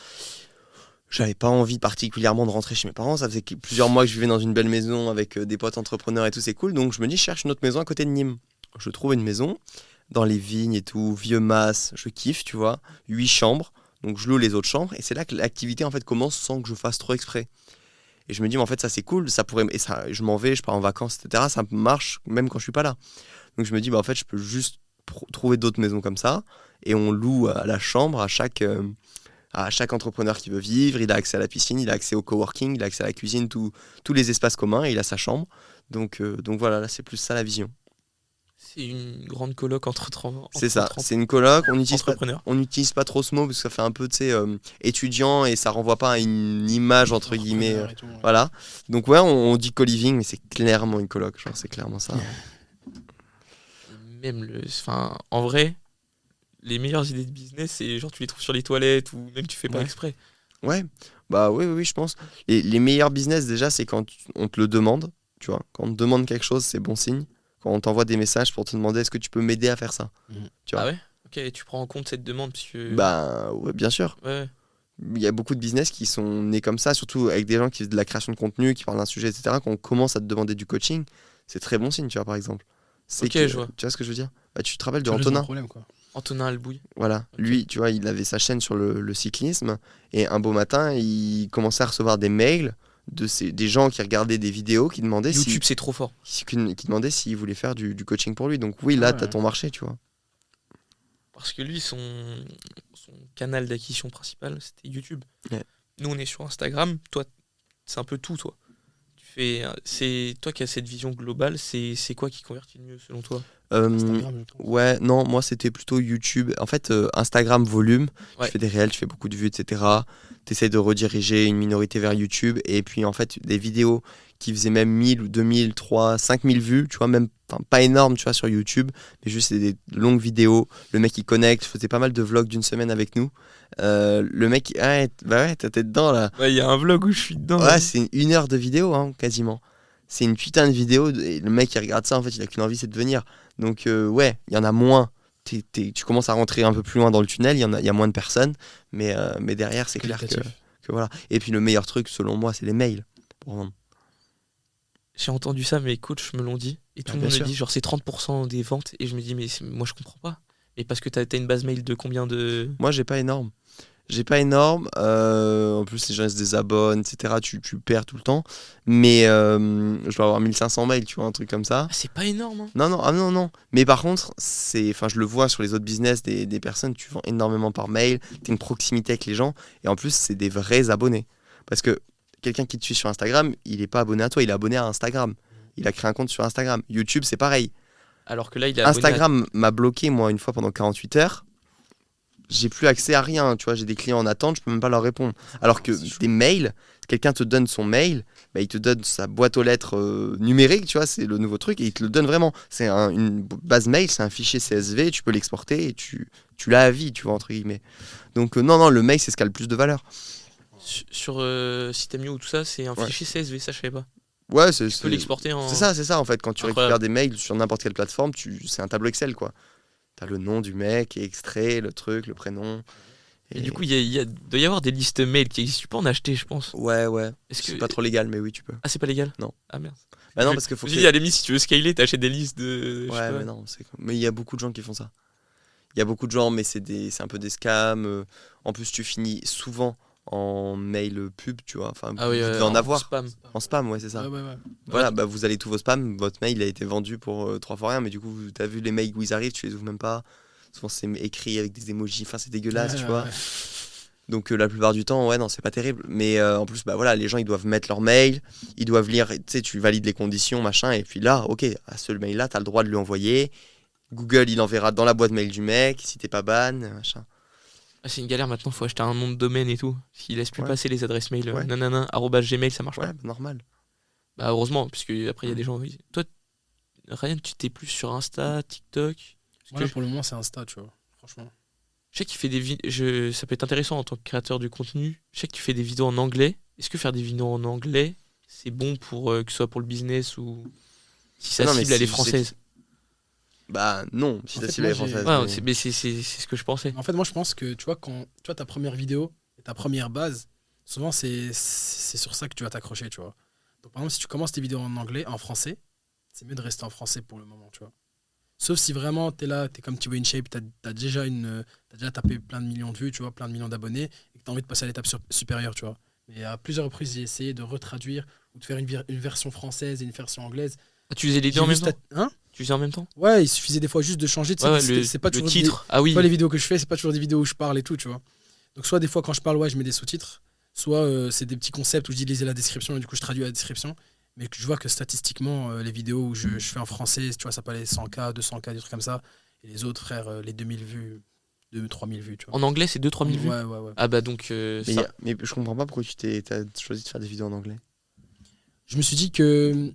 J'avais pas envie particulièrement de rentrer chez mes parents. Ça faisait plusieurs mois que je vivais dans une belle maison avec des potes entrepreneurs et tout, c'est cool. Donc je me dis, je cherche une autre maison à côté de Nîmes. Je trouve une maison dans les vignes et tout, vieux mas, je kiffe, tu vois. 8 chambres, Donc je loue les autres chambres et c'est là que l'activité en fait commence sans que je fasse trop exprès. Et je me dis, mais en fait, ça c'est cool, ça pourrait, et ça, je m'en vais, je pars en vacances, etc. Ça marche même quand je suis pas là. Donc je me dis, bah en fait, je peux juste trouver d'autres maisons comme ça et on loue à la chambre à chaque entrepreneur qui veut vivre. Il a accès à la piscine, il a accès au coworking, il a accès à la cuisine, tous les espaces communs et il a sa chambre. Donc voilà, là c'est plus ça la vision. C'est une grande coloc entre c'est ça, c'est une coloc. On n'utilise pas trop ce mot parce que ça fait un peu étudiant et ça renvoie pas à une image entre guillemets. Voilà. Donc ouais, on dit co-living, mais c'est clairement une coloc. Genre, c'est clairement ça. Même en vrai, les meilleures idées de business, c'est genre tu les trouves sur les toilettes ou même tu fais pas exprès. Ouais, bah oui, je pense. Les meilleurs business déjà, c'est quand on te le demande. Tu vois, quand on te demande quelque chose, c'est bon signe. Quand on t'envoie des messages pour te demander est-ce que tu peux m'aider à faire ça. Tu vois. Ah ouais. Ok, tu prends en compte cette demande puisque... Bah ouais, bien sûr. Ouais. Il y a beaucoup de business qui sont nés comme ça, surtout avec des gens qui font de la création de contenu, qui parlent d'un sujet, etc. Quand on commence à te demander du coaching, c'est très bon signe, tu vois, par exemple. Je vois. Tu vois ce que je veux dire? Bah, tu te rappelles de Antonin? Antonin Albouy. Voilà, lui, tu vois, il avait sa chaîne sur le cyclisme et un beau matin, il commençait à recevoir des mails des gens qui regardaient des vidéos qui demandaient YouTube, c'est trop fort. Qui demandaient s'il voulait faire du coaching pour lui. Donc oui, là, t'as ton marché, tu vois. Parce que lui, son canal d'acquisition principal, c'était YouTube. Ouais. Nous, on est sur Instagram. Toi, c'est un peu tout, toi. C'est toi qui as cette vision globale. C'est quoi qui convertit le mieux, selon toi? Instagram, ouais, non, moi c'était plutôt YouTube. En fait, Instagram volume, tu fais des réels, tu fais beaucoup de vues, etc. Tu essaies de rediriger une minorité vers YouTube. Et puis en fait, des vidéos qui faisaient même 1000 ou 2000, 3, 5000 vues, tu vois, même pas énorme, tu vois, sur YouTube, mais juste des longues vidéos. Le mec il connecte, je faisais pas mal de vlogs d'une semaine avec nous. Le mec, t'es dedans là. Ouais, il y a un vlog où je suis dedans. Ouais, c'est 1 heure de vidéo, hein, quasiment. C'est une putain de vidéo. Et le mec qui regarde ça, en fait, il a qu'une envie, c'est de venir. Donc, ouais, il y en a moins. Tu commences à rentrer un peu plus loin dans le tunnel, il y a moins de personnes. Mais derrière, c'est clair que voilà. Et puis, le meilleur truc, selon moi, c'est les mails pour vendre. J'ai entendu ça, mes coachs me l'ont dit. Et tout le monde me dit, genre, c'est 30% des ventes. Et je me dis, mais moi, je comprends pas. Et parce que t'as une base mail de combien de... Moi, j'ai pas énorme. En plus, les gens se désabonnent, etc. Tu perds tout le temps. Mais je dois avoir 1500 mails, tu vois, un truc comme ça. Ah, c'est pas énorme. Hein. Non. Mais par contre, je le vois sur les autres business des personnes, tu vends énormément par mail, tu as une proximité avec les gens. Et en plus, c'est des vrais abonnés. Parce que quelqu'un qui te suit sur Instagram, il est pas abonné à toi, il est abonné à Instagram. Il a créé un compte sur Instagram. YouTube, c'est pareil. Alors que là, il est Instagram m'a bloqué, moi, une fois pendant 48 heures. J'ai plus accès à rien, tu vois, j'ai des clients en attente, je peux même pas leur répondre. Alors que des mails, quelqu'un te donne son mail, bah, il te donne sa boîte aux lettres numérique, tu vois, c'est le nouveau truc, et il te le donne vraiment. C'est une base mail, c'est un fichier CSV, tu peux l'exporter et tu l'as à vie, tu vois, entre guillemets. Donc non, le mail, c'est ce qui a le plus de valeur. Sur System.io ou tout ça, c'est un fichier CSV, ça je savais pas. Ouais, tu peux l'exporter en... C'est ça en fait, quand tu récupères des mails sur n'importe quelle plateforme, c'est un tableau Excel, quoi. T'as le nom du mec qui est extrait, le truc, le prénom. Et du coup, il doit y avoir des listes mail qui existent. Tu peux en acheter, je pense. Ouais. C'est pas trop légal, mais oui, tu peux. Ah, c'est pas légal? Non. Ah merde. Bah non, parce que faut que... à l'émission, si tu veux scaler, t'achètes des listes de... Ouais, mais non, mais il y a beaucoup de gens qui font ça. Il y a beaucoup de gens, mais c'est un peu des scams. En plus, tu finis souvent en mail pub, tu vois. Enfin, vous devez en avoir. En spam, ouais, c'est ça. Ouais. Voilà, bah vous allez tous vos spams, votre mail a été vendu pour 3 fois rien, mais du coup, t'as vu les mails où ils arrivent, tu les ouvres même pas. Souvent, c'est écrit avec des emojis, enfin, c'est dégueulasse, tu vois. Donc, la plupart du temps, ouais, non, c'est pas terrible. Mais en plus, bah voilà, les gens, ils doivent mettre leur mail, ils doivent lire, tu sais, tu valides les conditions, machin, et puis là, ok, à ce mail-là, t'as le droit de lui envoyer. Google, il enverra dans la boîte mail du mec, si t'es pas ban, machin. Ah, c'est une galère maintenant, faut acheter un nom de domaine et tout. S'il laisse plus passer les adresses mail, @gmail, ça marche pas. Ouais, normal. Bah, heureusement, puisque après, il y a des gens. Toi, Ryan, tu t'es plus sur Insta, TikTok? Pour le moment, c'est Insta, tu vois, franchement. Je sais qu'il fait des vidéos. Ça peut être intéressant en tant que créateur du contenu. Je sais que tu fais des vidéos en anglais. Est-ce que faire des vidéos en anglais, c'est bon pour que ce soit pour le business ou si ça cible les françaises? Bah non, si ça cible les françaises. Ouais, mais c'est ce que je pensais. En fait, moi je pense que tu vois, quand tu vois ta première vidéo et ta première base, souvent c'est sur ça que tu vas t'accrocher, tu vois. Donc par exemple, si tu commences tes vidéos en anglais, en français, c'est mieux de rester en français pour le moment, tu vois. Sauf si vraiment t'es là, t'es comme Thibaut InShape, t'as déjà tapé plein de millions de vues, tu vois, plein de millions d'abonnés, et que t'as envie de passer à l'étape supérieure, tu vois. Mais à plusieurs reprises, j'ai essayé de retraduire ou de faire une version française et une version anglaise. Ah, tu faisais les deux en même temps Hein? Tu faisais en même temps? Ouais, il suffisait des fois juste de changer. C'est pas toujours le titre. Ah oui. Toi, les vidéos que je fais, c'est pas toujours des vidéos où je parle et tout, tu vois. Donc soit des fois quand je parle, ouais, je mets des sous-titres, soit c'est des petits concepts où je dis lisez la description et du coup je traduis la description. Mais je vois que statistiquement, les vidéos où je fais en français, tu vois, ça peut aller 100K, 200K, des trucs comme ça. Et les autres, frère, les 2000 vues, 3000 vues, tu vois. En anglais, c'est 2-3000 vues? Ouais. Ah bah donc mais je comprends pas pourquoi t'as choisi de faire des vidéos en anglais. Je me suis dit que, tu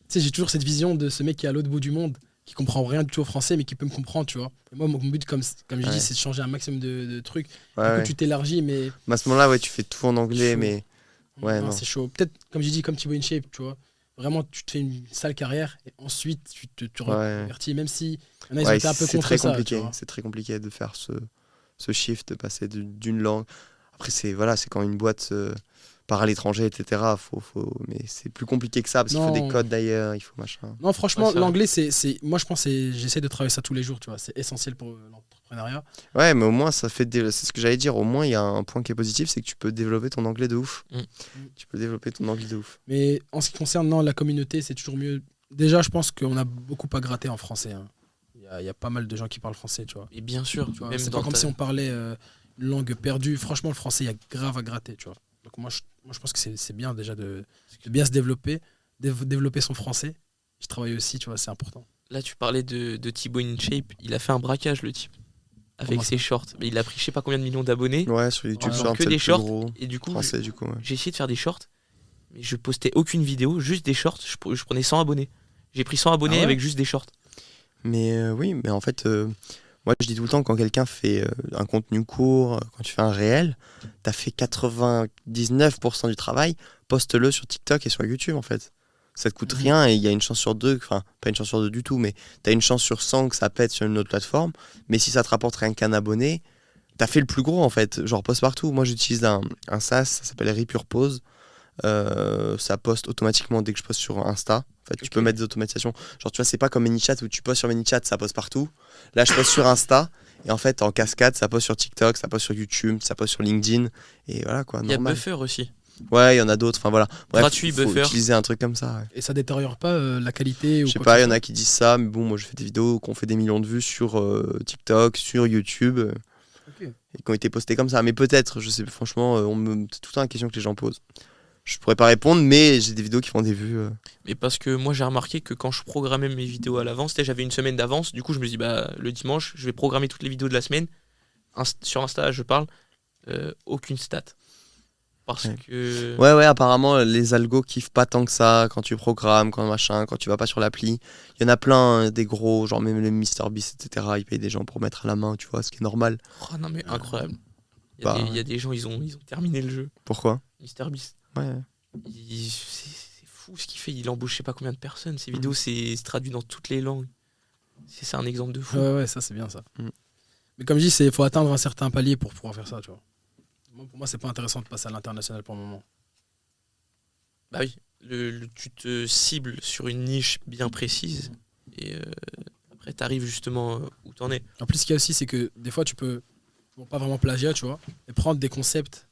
sais, j'ai toujours cette vision de ce mec qui est à l'autre bout du monde, qui comprend rien du tout au français, mais qui peut me comprendre, tu vois. Et moi, mon but, comme je dis, c'est de changer un maximum de trucs. Du coup, tu t'élargis, mais... À ce moment-là, ouais, tu fais tout en anglais, mais... Ouais, non. C'est chaud. Peut-être, comme j'ai dit, comme Thibaut InShape, tu vois. Vraiment, tu te fais une sale carrière et ensuite, tu te reconvertis, même si il y en a, ils ont été un peu contre ça. C'est très compliqué de faire ce shift, de passer d'une langue. Après, c'est quand une boîte part à l'étranger, etc. Mais c'est plus compliqué que ça, parce qu'il faut des codes d'ailleurs, il faut machin. Non, franchement, l'anglais, moi, je pense que j'essaie de travailler ça tous les jours, tu vois. C'est essentiel pour l'entrepreneuriat. Ouais, mais au moins, c'est ce que j'allais dire. Au moins, il y a un point qui est positif, c'est que tu peux développer ton anglais de ouf. Tu peux développer ton anglais de ouf. Mais en ce qui concerne la communauté, c'est toujours mieux. Déjà, je pense qu'on a beaucoup à gratter en français. Hein. Il y a pas mal de gens qui parlent français, tu vois. Et bien sûr. C'est pas comme si on parlait une langue perdue. Franchement, le français, il y a grave à gratter, tu vois. Donc moi, je pense que c'est bien déjà de bien se développer son français. Je travaille aussi, tu vois, c'est important. Là, tu parlais de Thibaut InShape. Il a fait un braquage, le type. Avec ses shorts. Mais il a pris je sais pas combien de millions d'abonnés. Ouais, sur YouTube, que des shorts. Et du coup, j'ai essayé de faire des shorts. Mais je postais aucune vidéo, juste des shorts. Je prenais 100 abonnés. J'ai pris 100 abonnés avec juste des shorts. Mais oui, mais en fait, moi je dis tout le temps, quand quelqu'un fait un contenu court, quand tu fais un réel, t'as fait 99% du travail, poste-le sur TikTok et sur YouTube en fait. Ça te coûte rien et il y a une chance sur deux, enfin pas une chance sur deux du tout, mais t'as une chance sur 100 que ça pète sur une autre plateforme. Mais si ça te rapporte rien qu'un abonné, t'as fait le plus gros en fait. Genre poste partout. Moi j'utilise un SaaS, ça s'appelle Repurpose. Ça poste automatiquement dès que je poste sur Insta. En fait, tu peux mettre des automatisations. Genre, tu vois, c'est pas comme ManyChat où tu postes sur ManyChat, ça poste partout. Là, je poste sur Insta et en fait, en cascade, ça poste sur TikTok, ça poste sur YouTube, ça poste sur LinkedIn et voilà quoi. Il y a Buffer aussi. Ouais, il y en a d'autres. Enfin voilà. Bref, gratuit Buffer. Utiliser un truc comme ça. Ouais. Et ça détériore pas la qualité? Je sais pas, il y en a qui disent ça, mais bon, moi, je fais des vidéos qui ont fait des millions de vues sur TikTok, sur YouTube. Et qui ont été postées comme ça. Mais peut-être, je sais, franchement, c'est tout le temps la question que les gens posent. Je pourrais pas répondre, mais j'ai des vidéos qui font des vues. Mais parce que moi j'ai remarqué que quand je programmais mes vidéos à l'avance, j'avais une semaine d'avance, du coup je me dis le dimanche je vais programmer toutes les vidéos de la semaine. Sur Insta je parle, aucune stat. Parce que... Ouais, apparemment les algos kiffent pas tant que ça quand tu programmes, quand tu vas pas sur l'appli. Il y en a plein, des gros, genre même les MrBeast, etc. Ils payent des gens pour mettre à la main, tu vois, ce qui est normal. Oh non mais incroyable. Il y a des gens, ils ont terminé le jeu. Pourquoi? MrBeast. Ouais. C'est fou ce qu'il fait, il embauche je sais pas combien de personnes, ses vidéos c'est traduit dans toutes les langues. C'est un exemple de fou. Ouais, ça c'est bien ça. Mais comme je dis, il faut atteindre un certain palier pour pouvoir faire ça, tu vois. Pour moi, c'est pas intéressant de passer à l'international pour le moment. Bah oui, tu te cibles sur une niche bien précise et après t'arrives justement où t'en es. En plus, ce qu'il y a aussi, c'est que des fois tu peux, pas vraiment plagiat, tu vois, et prendre des concepts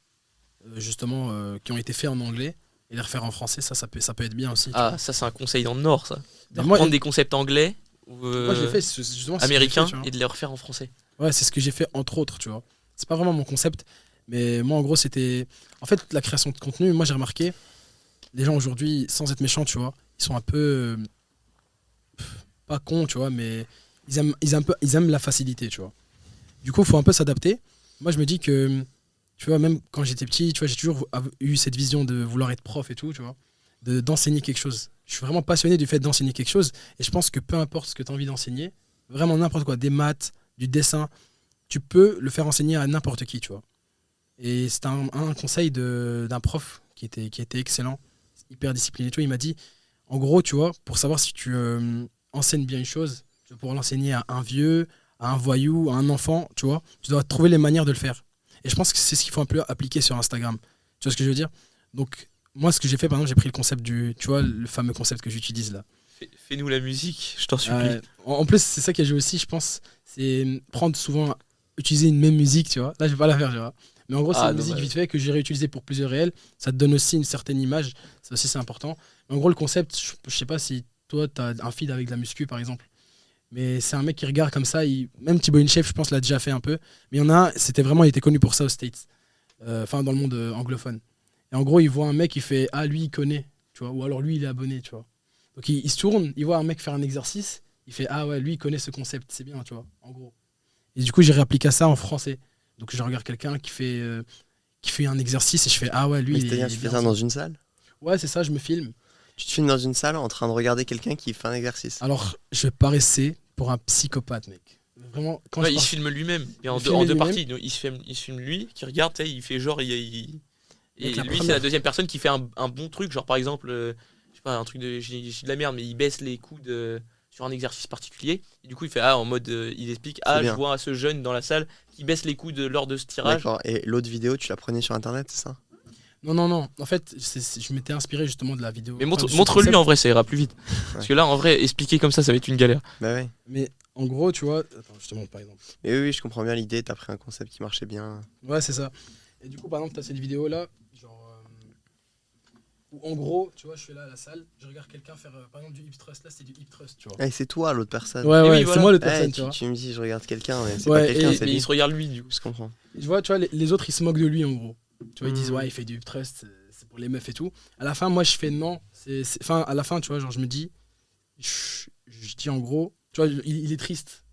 justement qui ont été faits en anglais et les refaire en français, ça peut être bien aussi. Ah, ça c'est un conseil en or, ça. De prendre des concepts anglais ou moi, je l'ai fait, justement, américains et de les refaire en français. Ouais, c'est ce que j'ai fait entre autres, tu vois. C'est pas vraiment mon concept, mais moi en gros c'était... En fait, la création de contenu, moi j'ai remarqué, les gens aujourd'hui, sans être méchants, tu vois, ils sont un peu... pas cons, tu vois, mais ils aiment la facilité, tu vois. Du coup, il faut un peu s'adapter. Moi, je me dis que, tu vois, même quand j'étais petit, tu vois, j'ai toujours eu cette vision de vouloir être prof et tout, tu vois, d'enseigner quelque chose. Je suis vraiment passionné du fait d'enseigner quelque chose et je pense que peu importe ce que tu as envie d'enseigner, vraiment n'importe quoi, des maths, du dessin, tu peux le faire enseigner à n'importe qui, tu vois. Et c'est un conseil d'un prof qui était excellent, hyper discipliné, tu vois, il m'a dit, en gros, tu vois, pour savoir si tu enseignes bien une chose, tu vas pouvoir l'enseigner à un vieux, à un voyou, à un enfant, tu vois, tu dois trouver les manières de le faire. Et je pense que c'est ce qu'il faut un peu appliquer sur Instagram. Tu vois ce que je veux dire? Donc, moi, ce que j'ai fait, par exemple, j'ai pris le concept tu vois, le fameux concept que j'utilise là. Fais-nous la musique, je t'en supplie. En plus, c'est ça qui a joué aussi, je pense. C'est prendre souvent, utiliser une même musique, tu vois. Là, je vais pas la faire, tu vois. Mais en gros, c'est une musique vite fait que j'ai réutilisée pour plusieurs réels. Ça te donne aussi une certaine image. Ça aussi, c'est important. Mais en gros, le concept, je sais pas si toi, tu as un feed avec de la muscu, par exemple. Mais c'est un mec qui regarde comme ça. Même Thibaut InShape, je pense, l'a déjà fait un peu. Mais il y en a un, il était connu pour ça aux States. Enfin, dans le monde anglophone. Et en gros, il voit un mec qui fait ah, lui, il connaît. Tu vois, ou alors lui, il est abonné, tu vois. Donc il se tourne, il voit un mec faire un exercice. Il fait ah ouais, lui, il connaît ce concept. C'est bien, tu vois, en gros. Et du coup, j'ai réappliqué ça en français. Donc je regarde quelqu'un qui fait un exercice et je fais ah ouais, lui, c'est-à-dire, tu fais ça dans une salle? Ouais, c'est ça, je me filme. Tu te filmes dans une salle en train de regarder quelqu'un qui fait un exercice? Alors, je paraissais pour un psychopathe, mec. Vraiment, quand il se filme lui-même, et en deux parties. Il se filme lui, qui regarde, il fait genre. Et lui, c'est la deuxième personne qui fait un bon truc, genre par exemple, je sais pas, un truc de. J'ai de la merde, mais il baisse les coudes sur un exercice particulier. Et du coup, il fait en mode. Il explique je vois ce jeune dans la salle qui baisse les coudes lors de ce tirage. D'accord, et l'autre vidéo, tu la prenais sur internet, c'est ça? Non. En fait, je m'étais inspiré justement de la vidéo. Mais montre-lui en vrai, ça ira plus vite. Ouais. Parce que là, en vrai, expliquer comme ça va être une galère. Bah ouais. Mais en gros, tu vois. Attends, je te montre par exemple. Et oui, je comprends bien l'idée. T'as pris un concept qui marchait bien. Ouais, c'est ça. Et du coup, par exemple, t'as cette vidéo là, genre. Où en gros, tu vois, je suis là à la salle, je regarde quelqu'un faire par exemple du hip thrust. Là, c'est du hip thrust, tu vois. Et c'est toi l'autre personne. Ouais, oui, c'est voilà. moi l'autre personne, tu vois. Tu me dis, je regarde quelqu'un, mais c'est pas quelqu'un, c'est lui. Il se regarde lui, du coup. Je comprends. Je vois, tu vois, les autres, ils se moquent de lui en gros. Tu vois, ils disent, ouais, il fait du hip thrust, c'est pour les meufs et tout. À la fin, moi, je fais non. Enfin, à la fin, tu vois, genre, je me dis, je dis en gros, tu vois, il est triste.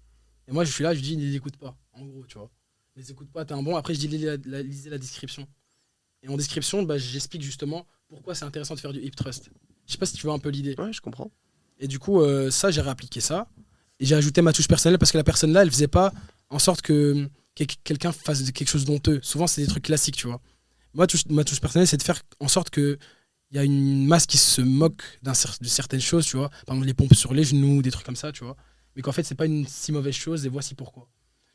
Et moi, je suis là, je dis, ne les écoute pas. En gros, tu vois. Ne les écoute pas, t'es un bon. Après, je dis, lisez la description. Et en description, j'explique justement pourquoi c'est intéressant de faire du hip thrust. Je sais pas si tu vois un peu l'idée. Ouais, je comprends. Et du coup, ça, j'ai réappliqué ça. Et j'ai ajouté ma touche personnelle parce que la personne là, elle faisait pas en sorte que quelqu'un fasse quelque chose d'honteux. Souvent, c'est des trucs classiques, tu vois. Moi, ma touche personnelle, c'est de faire en sorte qu'il y a une masse qui se moque de certaines choses, tu vois. Par exemple, les pompes sur les genoux, des trucs comme ça, tu vois. Mais qu'en fait, c'est pas une si mauvaise chose et voici pourquoi.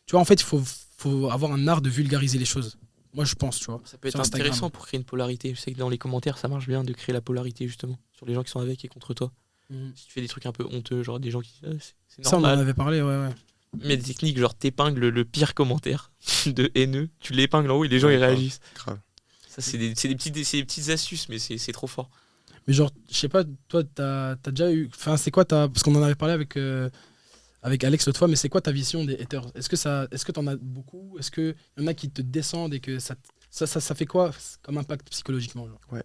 Tu vois, en fait, il faut avoir un art de vulgariser les choses. Moi, je pense, tu vois. Ça peut être intéressant pour créer une polarité. Je sais que dans les commentaires, ça marche bien de créer la polarité, justement, sur les gens qui sont avec et contre toi. Si tu fais des trucs un peu honteux, genre des gens qui. C'est normal. Ça, on en avait parlé, ouais. Mais des techniques, genre t'épingles le pire commentaire de haineux, tu l'épingles en haut et les gens ils réagissent. Grave. Ça, c'est des petites astuces, mais c'est trop fort. Mais genre, je sais pas, toi, t'as déjà eu. Enfin, c'est quoi parce qu'on en avait parlé avec Alex l'autre fois, mais c'est quoi ta vision des haters? Est-ce que t'en as beaucoup? Est-ce qu'il y en a qui te descendent et que ça fait quoi comme impact psychologiquement, genre? Ouais.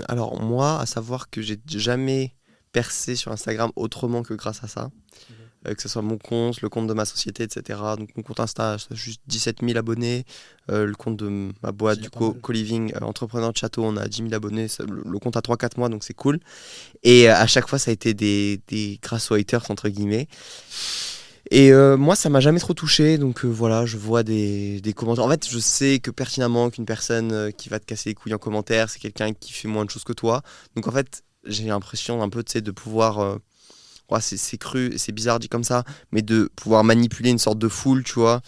Alors moi, à savoir que j'ai jamais percé sur Instagram autrement que grâce à ça. Que ce soit mon compte, le compte de ma société, etc. Donc mon compte Insta, c'est juste 17 000 abonnés. Le compte de ma boîte, du coup, Co-Living, entrepreneur de château, on a 10 000 abonnés. Le compte a 3-4 mois, donc c'est cool. Et à chaque fois, ça a été des grâce aux haters, entre guillemets. Et moi, ça m'a jamais trop touché. Donc voilà, je vois des commentaires. En fait, je sais que pertinemment qu'une personne qui va te casser les couilles en commentaire, c'est quelqu'un qui fait moins de choses que toi. Donc en fait, j'ai l'impression un peu, tu sais, de pouvoir... c'est cru, c'est bizarre dit comme ça, mais de pouvoir manipuler une sorte de foule, tu vois,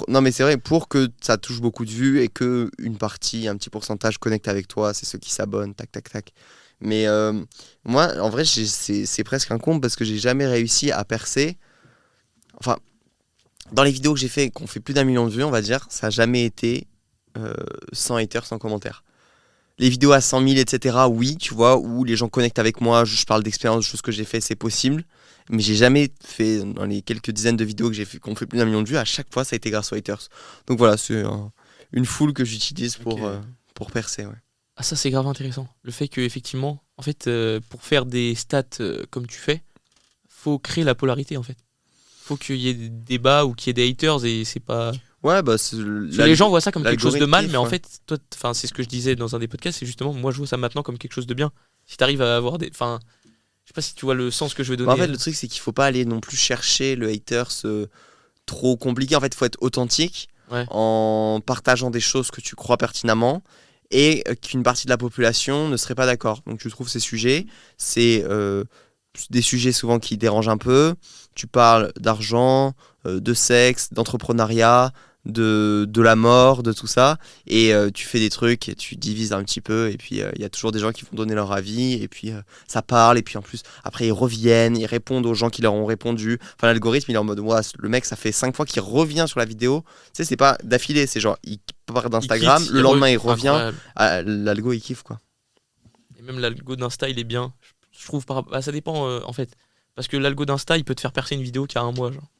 non mais c'est vrai, pour que ça touche beaucoup de vues et que une partie, un petit pourcentage connecte avec toi, c'est ceux qui s'abonnent, tac tac tac. Mais moi, en vrai, c'est presque un comble parce que j'ai jamais réussi à percer. Enfin, dans les vidéos que j'ai fait, qu'on fait plus d'1 million de vues, on va dire, ça n'a jamais été sans haters, sans commentaires. Les vidéos à 100 000, etc., oui, tu vois, où les gens connectent avec moi, je parle d'expérience, de choses que j'ai fait, c'est possible. Mais j'ai jamais fait, dans les quelques dizaines de vidéos que j'ai fait, qu'on fait plus d'1 million de vues, à chaque fois, ça a été grâce aux haters. Donc voilà, c'est une foule que j'utilise pour percer, ouais. Ah, ça, c'est grave intéressant. Le fait que, effectivement, en fait, pour faire des stats comme tu fais, faut créer la polarité, en fait. Faut qu'il y ait des débats ou qu'il y ait des haters et c'est pas... Ouais, bah les gens voient ça comme quelque chose de mal, mais en ouais. fait, toi, c'est ce que je disais dans un des podcasts, c'est justement, moi je vois ça maintenant comme quelque chose de bien. Si t'arrives à avoir des... Enfin, je sais pas si tu vois le sens que je veux donner. Bah en fait, le truc, c'est qu'il faut pas aller non plus chercher le haters trop compliqué. En fait, il faut être authentique en partageant des choses que tu crois pertinemment et qu'une partie de la population ne serait pas d'accord. Donc tu trouves ces sujets, c'est des sujets souvent qui dérangent un peu. Tu parles d'argent, de sexe, d'entrepreneuriat, de la mort, de tout ça, et tu fais des trucs et tu divises un petit peu, et puis il y a toujours des gens qui vont donner leur avis, et puis ça parle, et puis en plus après ils reviennent, ils répondent aux gens qui leur ont répondu. Enfin, l'algorithme il est en mode ouais, le mec ça fait 5 fois qu'il revient sur la vidéo, tu sais, c'est pas d'affilée, c'est genre il part d'Instagram, le lendemain il revient, l'algo il kiffe quoi. Et même l'algo d'Insta il est bien, je trouve, ça dépend en fait, parce que l'algo d'Insta il peut te faire percer une vidéo qui a un mois genre.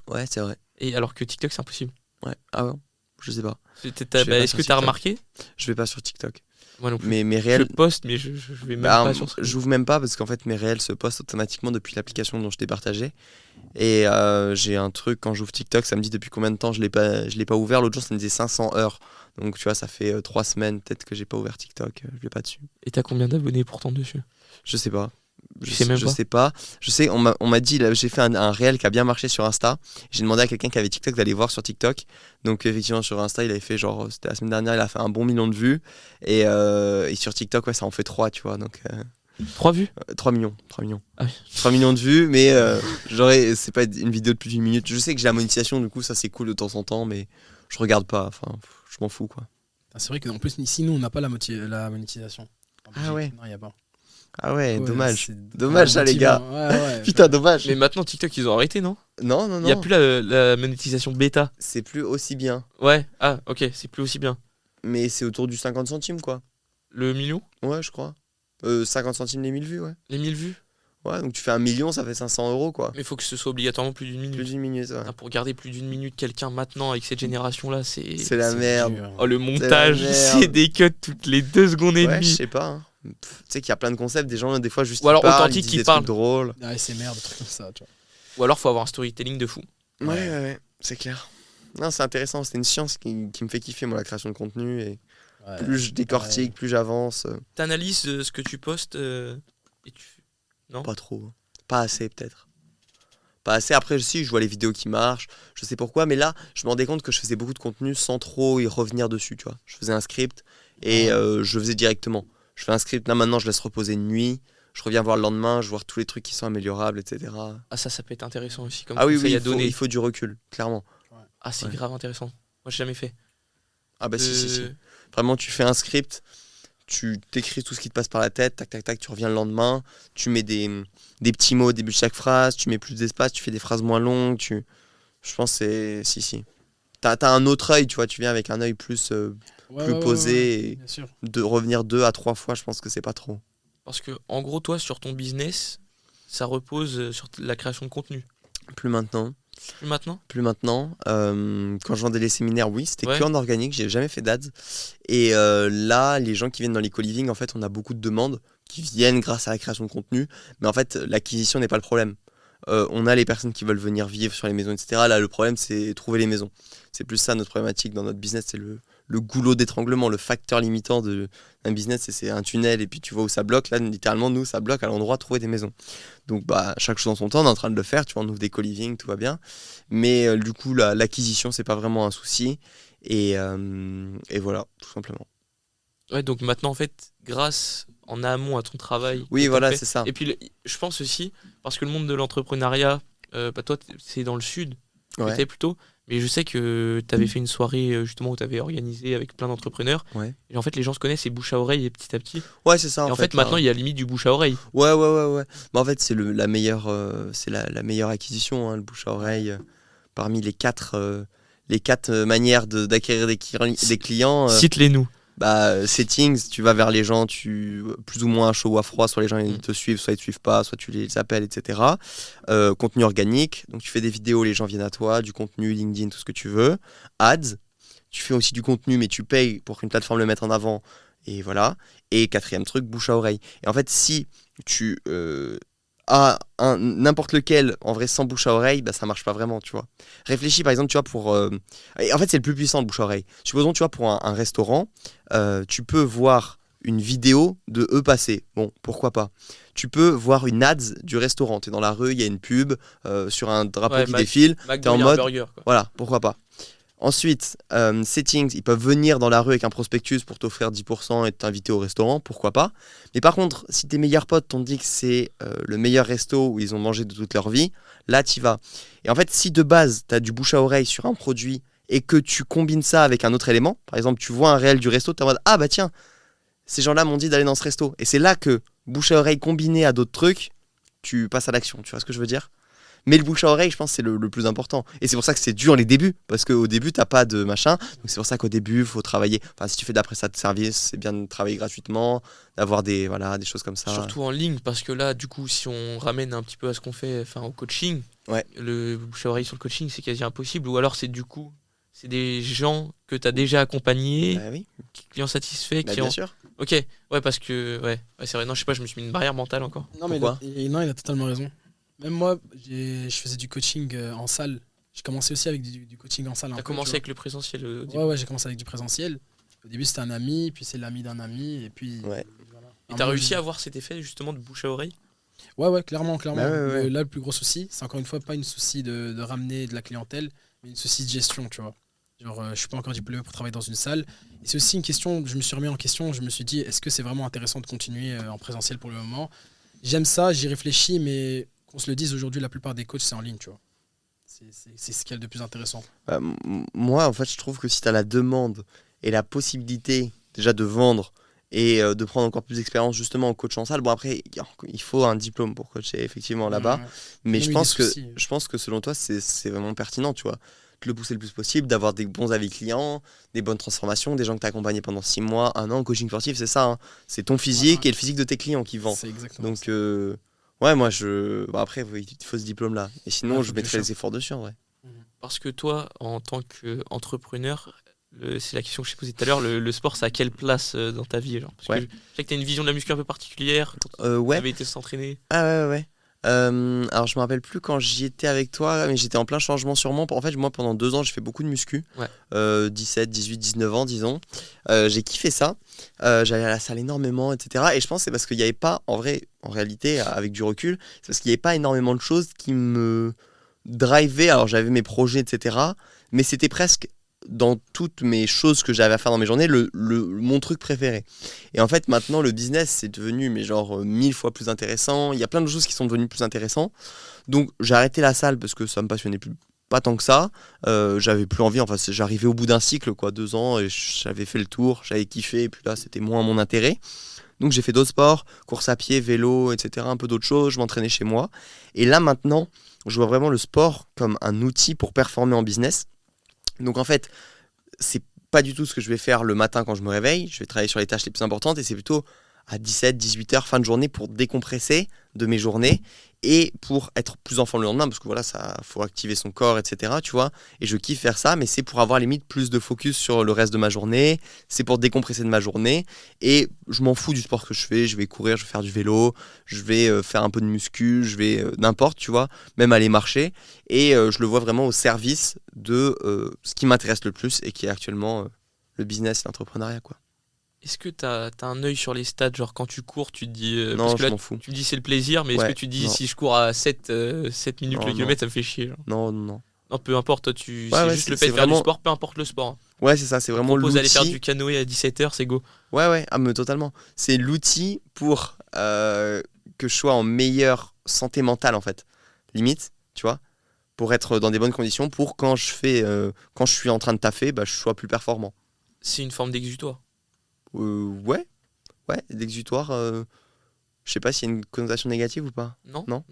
Ouais, c'est vrai. Et alors que TikTok c'est impossible. Ouais, ah ouais, je sais pas. Est-ce que t'as remarqué? Je vais pas sur TikTok. Moi non plus. Mais mes réels. Je poste, mais je vais même pas sur ça. J'ouvre même pas parce qu'en fait mes réels se postent automatiquement depuis l'application dont je t'ai partagé. Et j'ai un truc quand j'ouvre TikTok, ça me dit depuis combien de temps je l'ai pas ouvert. L'autre jour ça me disait 500 heures. Donc tu vois, ça fait 3 semaines peut-être que j'ai pas ouvert TikTok. Je vais pas dessus. Et t'as combien d'abonnés pourtant dessus? Je sais pas. Je sais pas. Je sais, on m'a dit, là, j'ai fait un réel qui a bien marché sur Insta. J'ai demandé à quelqu'un qui avait TikTok d'aller voir sur TikTok. Donc effectivement sur Insta, il avait fait genre, c'était la semaine dernière, il a fait un bon million de vues. Et sur TikTok, ouais, ça en fait 3, tu vois. Donc 3 vues 3 millions. Ah oui. 3 millions de vues, mais c'est pas une vidéo de plus d'une minute. Je sais que j'ai la monétisation, du coup ça c'est cool de temps en temps, mais je regarde pas. Enfin, je m'en fous quoi. C'est vrai qu'en plus ici nous on n'a pas la monétisation. Ah ouais. Non, y a pas. Ah ouais, dommage. C'est Dommage ça les gars. Ouais, Putain, dommage. Mais maintenant TikTok ils ont arrêté, non? Non. Il y a plus la monétisation bêta. C'est plus aussi bien. Ouais, ah ok, c'est plus aussi bien. Mais c'est autour du 50 centimes quoi. Le million? Ouais, je crois. 50 centimes les 1000 vues, ouais. Les 1000 vues? Ouais, donc tu fais 1 million, ça fait 500 euros quoi. Mais il faut que ce soit obligatoirement plus d'une minute. Plus d'une minute, ouais. Ah, pour garder plus d'une minute quelqu'un maintenant avec cette génération là, c'est la merde. dur. Oh, le montage, c'est des cuts toutes les 2 secondes et Ouais, demie. je sais pas. Hein. Tu sais qu'il y a plein de concepts, des gens des fois juste ou alors parlent, authentique ils disent qui des parle. trucs drôles. ASMR, des trucs comme ça, tu vois. Ou alors faut avoir un storytelling de fou. Ouais, c'est clair. Non, c'est intéressant, c'est une science qui me fait kiffer moi la création de contenu et plus je décortique, plus j'avance. T'analyses ce que tu postes et tu... Non ? Pas trop. Pas assez peut-être. Pas assez. Après, si, je vois les vidéos qui marchent, je sais pourquoi, mais là, je me rendais compte que je faisais beaucoup de contenu sans trop y revenir dessus, tu vois. Je faisais un script et je faisais directement. Je fais un script, là maintenant, je laisse reposer une nuit, je reviens voir le lendemain, je vois tous les trucs qui sont améliorables, etc. Ah ça peut être intéressant aussi comme oui, conseil à donner. Il faut du recul, clairement. Ah c'est grave intéressant. Moi j'ai jamais fait. Ah bah si. Vraiment, tu fais un script, tu t'écris tout ce qui te passe par la tête, tac, tac, tac, tu reviens le lendemain, tu mets des petits mots au début de chaque phrase, tu mets plus d'espace, tu fais des phrases moins longues, je pense que c'est... Si. T'as un autre œil, tu vois, tu viens avec un œil plus posé, et bien sûr. de revenir 2 à 3 fois, je pense que c'est pas trop. Parce que en gros, toi, sur ton business, ça repose sur la création de contenu. Plus maintenant. Plus maintenant. Quand je vendais les séminaires, oui, c'était que en organique, j'ai jamais fait d'ads. Et là, les gens qui viennent dans les co-living, en fait, on a beaucoup de demandes qui viennent grâce à la création de contenu. Mais en fait, l'acquisition n'est pas le problème. On a les personnes qui veulent venir vivre sur les maisons, etc. Là, le problème, c'est trouver les maisons. C'est plus ça notre problématique dans notre business, c'est le goulot d'étranglement, le facteur limitant d'un business, c'est un tunnel et puis tu vois où ça bloque. Là, littéralement, nous, ça bloque à l'endroit de trouver des maisons. Donc, chaque chose en son temps, on est en train de le faire. Tu vois, on ouvre des co-living, tout va bien. Mais du coup, l'acquisition, c'est pas vraiment un souci. Et voilà, tout simplement. Ouais, donc maintenant, en fait, grâce en amont à ton travail. Oui, voilà, c'est ça. Et puis, je pense aussi, parce que le monde de l'entrepreneuriat, toi, c'est dans le sud, peut-être plutôt. Mais je sais que tu avais fait une soirée justement où tu avais organisé avec plein d'entrepreneurs. Ouais. Et en fait, les gens se connaissent, c'est bouche à oreille et petit à petit. Ouais, c'est ça. Et en fait maintenant, il y a limite du bouche à oreille. Ouais. Mais en fait, c'est la meilleure acquisition, hein, le bouche à oreille. Parmi les 4 manières d'acquérir des clients. Cite-les-nous. Settings, tu vas vers les gens, plus ou moins à chaud ou à froid, soit les gens ils te suivent, soit ils te suivent pas, soit tu les appelles, etc. Contenu organique, donc tu fais des vidéos, les gens viennent à toi, du contenu, LinkedIn, tout ce que tu veux. Ads, tu fais aussi du contenu, mais tu payes pour qu'une plateforme le mette en avant, et voilà. Et 4e truc, bouche à oreille. Et en fait, si tu as n'importe lequel, en vrai, sans bouche à oreille, ça marche pas vraiment, tu vois. Réfléchis, par exemple, tu vois, pour... Et en fait, c'est le plus puissant, le bouche à oreille. Supposons, tu vois, pour un restaurant, tu peux voir une vidéo de eux passer. Bon, pourquoi pas. Tu peux voir une ads du restaurant. T'es dans la rue, il y a une pub sur un drapeau qui défile. T'es en mode... burger, quoi. Voilà, pourquoi pas. Ensuite, settings, ils peuvent venir dans la rue avec un prospectus pour t'offrir 10% et t'inviter au restaurant, pourquoi pas. Mais par contre, si tes meilleurs potes t'ont dit que c'est le meilleur resto où ils ont mangé de toute leur vie, là t'y vas. Et en fait, si de base, t'as du bouche à oreille sur un produit et que tu combines ça avec un autre élément, par exemple, tu vois un réel du resto, tu es en mode ah bah tiens, ces gens-là m'ont dit d'aller dans ce resto. Et c'est là que bouche à oreille combiné à d'autres trucs, tu passes à l'action. Tu vois ce que je veux dire? Mais le bouche à oreille, je pense, c'est le plus important. Et c'est pour ça que c'est dur les débuts. Parce qu'au début, t'as pas de machin. Donc c'est pour ça qu'au début, il faut travailler. Enfin, si tu fais de la prestation de service, c'est bien de travailler gratuitement, d'avoir des choses comme ça. Surtout en ligne, parce que là, du coup, si on ramène un petit peu à ce qu'on fait, enfin au coaching, le bouche à oreille sur le coaching, c'est quasi impossible. Ou alors, c'est des gens que tu as déjà accompagnés, clients satisfaits, qui bien ont. sûr. Ok, ouais, parce que. Ouais, c'est vrai. Non, je sais pas, je me suis mis une barrière mentale encore. Non, mais il a totalement raison. Même moi, je faisais du coaching en salle. J'ai commencé aussi avec du coaching en salle. T'as commencé avec le présentiel au début. Ouais, j'ai commencé avec du présentiel. Au début, c'était un ami, puis c'est l'ami d'un ami, et puis. Ouais. Voilà. Et t'as réussi à avoir cet effet justement de bouche à oreille? Ouais, clairement. Bah Là, le plus gros souci, c'est encore une fois pas une souci de ramener de la clientèle, mais une souci de gestion, tu vois. Genre, je suis pas encore diplômé pour travailler dans une salle. Et c'est aussi une question, je me suis remis en question, je me suis dit, est-ce que c'est vraiment intéressant de continuer en présentiel pour le moment? J'aime ça, j'y réfléchis, mais qu'on se le dise, aujourd'hui, la plupart des coachs, c'est en ligne, tu vois. C'est ce qu'il y a de plus intéressant. Moi, en fait, je trouve que si tu as la demande et la possibilité déjà de vendre et de prendre encore plus d'expérience justement en coach en salle, bon après, il faut un diplôme pour coacher effectivement là-bas, mais je pense que selon toi, c'est vraiment pertinent, tu vois. De le pousser le plus possible, d'avoir des bons avis clients, des bonnes transformations, des gens que tu as accompagnés pendant 6 mois, 1 an en coaching sportif, c'est ça. Hein. C'est ton physique et le physique de tes clients qui vend. C'est exactement donc, ça. ouais, moi, après, il faut ce diplôme-là. Et sinon, je mettrais les efforts dessus, en vrai. Parce que toi, en tant qu'entrepreneur, c'est la question que je t'ai posée tout à l'heure, le sport, ça a quelle place dans ta vie genre? Parce que je sais que tu as une vision de la muscu un peu particulière. Tu avais été s'entraîner. Ah ouais. Alors je me rappelle plus quand j'y étais avec toi, mais j'étais en plein changement sûrement. En fait, moi pendant 2 ans, j'ai fait beaucoup de muscu. 17, 18, 19 ans, disons. J'ai kiffé ça. J'allais à la salle énormément, etc. Et je pense que c'est parce qu'il n'y avait pas, en réalité, avec du recul, c'est parce qu'il n'y avait pas énormément de choses qui me drivaient. Alors j'avais mes projets, etc. Mais c'était presque dans toutes mes choses que j'avais à faire dans mes journées, mon truc préféré. Et en fait, maintenant, le business, c'est devenu 1000 fois plus intéressant. Il y a plein de choses qui sont devenues plus intéressantes. Donc, j'ai arrêté la salle parce que ça me passionnait plus, pas tant que ça. J'avais plus envie. Enfin, j'arrivais au bout d'un cycle, 2 ans, et j'avais fait le tour, j'avais kiffé. Et puis là, c'était moins mon intérêt. Donc, j'ai fait d'autres sports, course à pied, vélo, etc. Un peu d'autres choses. Je m'entraînais chez moi. Et là, maintenant, je vois vraiment le sport comme un outil pour performer en business. Donc en fait, c'est pas du tout ce que je vais faire le matin quand je me réveille. Je vais travailler sur les tâches les plus importantes et c'est plutôt à 17, 18 heures, fin de journée, pour décompresser de mes journées et pour être plus en forme le lendemain, parce que voilà, ça faut activer son corps, etc. Tu vois, et je kiffe faire ça, mais c'est pour avoir limite plus de focus sur le reste de ma journée, c'est pour décompresser de ma journée, et je m'en fous du sport que je fais, je vais courir, je vais faire du vélo, je vais faire un peu de muscu, je vais n'importe, tu vois, même aller marcher, et je le vois vraiment au service de ce qui m'intéresse le plus, et qui est actuellement le business et l'entrepreneuriat, quoi. Est-ce que tu as un œil sur les stats, genre quand tu cours, tu te dis... non, parce que là, je m'en fous. Tu me dis c'est le plaisir, mais est-ce que tu te dis si je cours à 7 minutes le kilomètre, ça me fait chier genre. Non. Non, peu importe, c'est juste le fait de faire du sport, peu importe le sport. Ouais, c'est ça, c'est vraiment l'outil. D'aller faire du canoë à 17h, c'est go. Ouais, mais totalement. C'est l'outil pour que je sois en meilleure santé mentale, en fait. Limite, tu vois, pour être dans des bonnes conditions, pour quand je suis en train de taffer, je sois plus performant. C'est une forme d'exutoire. Ouais, l'exutoire, je sais pas s'il y a une connotation négative ou pas. Non,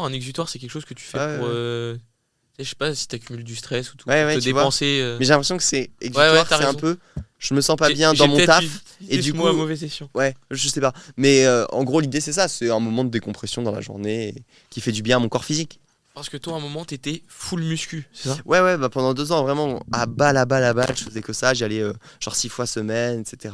un exutoire, c'est quelque chose que tu fais pour... je sais pas si t'accumules du stress ou tout, te dépenser. Mais j'ai l'impression que c'est exutoire, c'est raison. un peu... Je me sens pas bien dans mon taf. Et du coup, mauvaise session. Ouais, je sais pas. Mais en gros, l'idée, c'est ça. C'est un moment de décompression dans la journée qui fait du bien à mon corps physique. Parce que toi, à un moment, t'étais full muscu, c'est ça? Ouais, pendant 2 ans, vraiment, à balle, je faisais que ça. J'allais 6 fois semaine, etc.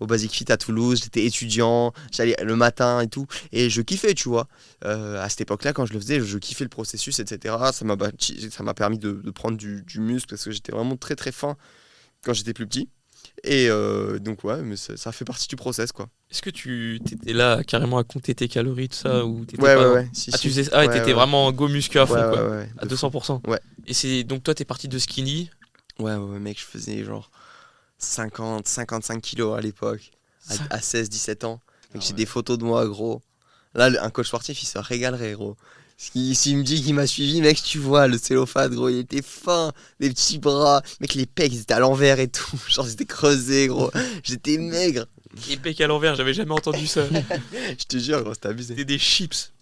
Au Basic Fit à Toulouse, j'étais étudiant, j'allais le matin et tout. Et je kiffais, tu vois. À cette époque-là, quand je le faisais, je kiffais le processus, etc. Ça m'a permis de prendre du muscle parce que j'étais vraiment très, très fin quand j'étais plus petit. Et donc ouais, mais ça fait partie du process, quoi. Est-ce que tu étais là carrément à compter tes calories, tout ça, ou t'étais ouais. Tu faisais ça, t'étais vraiment go muscu à fond, quoi. Ouais, à 200%. Ouais. Et c'est donc toi, t'es parti de skinny. Ouais, mec, je faisais genre 55 kilos à l'époque, à 16-17 ans. J'ai des photos de moi, gros. Là, un coach sportif, il se régalerait, gros. S'il me dit qu'il m'a suivi, mec, tu vois, le cellophane, gros, il était fin, des petits bras, mec, les pecs, ils étaient à l'envers et tout, genre, ils étaient creusés, gros, j'étais maigre. Les pecs à l'envers, j'avais jamais entendu ça. Je te jure, gros, c'était abusé. C'était des chips.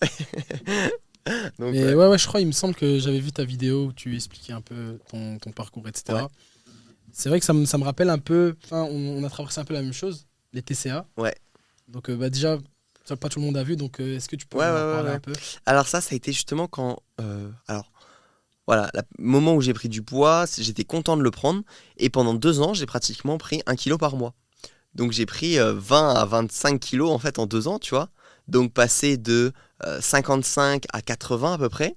Donc, mais ouais, je crois, il me semble que j'avais vu ta vidéo où tu expliquais un peu ton parcours, etc. Ouais. C'est vrai que ça me rappelle un peu, on a traversé un peu la même chose, les TCA. Ouais. Donc déjà, pas tout le monde a vu, donc est-ce que tu peux en parler un peu? Alors ça a été justement quand... voilà, le moment où j'ai pris du poids, j'étais content de le prendre. Et pendant 2 ans, j'ai pratiquement pris 1 kilo par mois. Donc j'ai pris 20 à 25 kilos en fait en 2 ans, tu vois. Donc passer de 55 à 80 à peu près.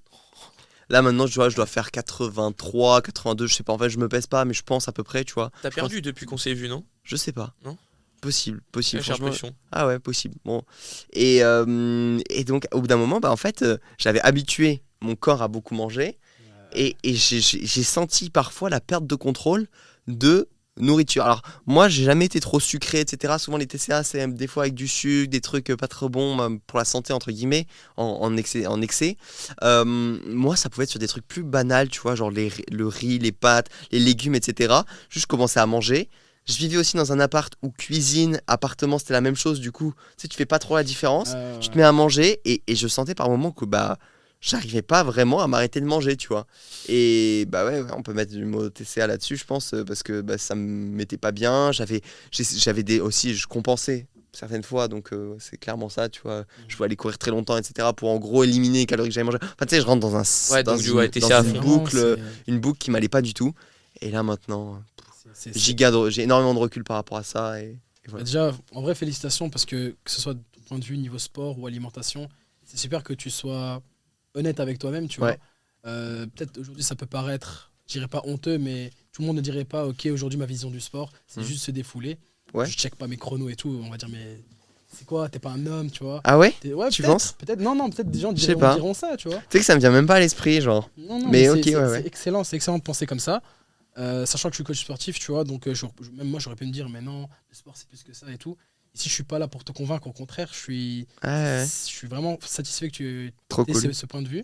Là maintenant, je dois faire 83, 82, je sais pas. En fait, je me pèse pas, mais je pense à peu près, tu vois. T'as perdu depuis qu'on s'est vu, non? Je sais pas. Non. Possible. J'ai l'impression. Ah ouais, possible. Bon. Et donc, au bout d'un moment, en fait, j'avais habitué mon corps à beaucoup manger. Et j'ai senti parfois la perte de contrôle de nourriture. Alors, moi, j'ai jamais été trop sucré, etc. Souvent, les TCA, c'est des fois avec du sucre, des trucs pas trop bons pour la santé, entre guillemets, en excès. Moi, ça pouvait être sur des trucs plus banals, tu vois, genre le riz, les pâtes, les légumes, etc. Juste commencer à manger. Je vivais aussi dans un appart où cuisine, appartement, c'était la même chose. Du coup, tu sais, tu fais pas trop la différence. Tu te mets à manger et je sentais par moments que j'arrivais pas vraiment à m'arrêter de manger, tu vois. Et ouais, on peut mettre du mot TCA là-dessus, je pense, parce que ça me mettait pas bien. J'avais aussi, je compensais certaines fois, donc c'est clairement ça, tu vois. Je voulais aller courir très longtemps, etc. pour en gros éliminer les calories que j'avais mangées. Enfin, tu sais, je rentre dans une boucle qui m'allait pas du tout. Et là maintenant, j'ai énormément de recul par rapport à ça. Et voilà. Déjà, en vrai, félicitations, parce que ce soit de ton point de vue niveau sport ou alimentation, c'est super que tu sois honnête avec toi-même, tu vois. Peut-être aujourd'hui ça peut paraître, je dirais pas honteux, mais tout le monde ne dirait pas ok, aujourd'hui ma vision du sport c'est juste se défouler. Je check pas mes chronos et tout, on va dire mais c'est quoi, t'es pas un homme, tu vois. Ah ouais, tu penses? Peut-être non, peut-être des gens diront ça, tu vois. Tu sais que ça me vient même pas à l'esprit, genre. Non, mais ok, c'est excellent de penser comme ça. Sachant que je suis coach sportif, tu vois, donc même moi j'aurais pu me dire mais non, le sport c'est plus que ça et tout. Ici je suis pas là pour te convaincre, au contraire, je suis vraiment satisfait que tu aies ce point de vue.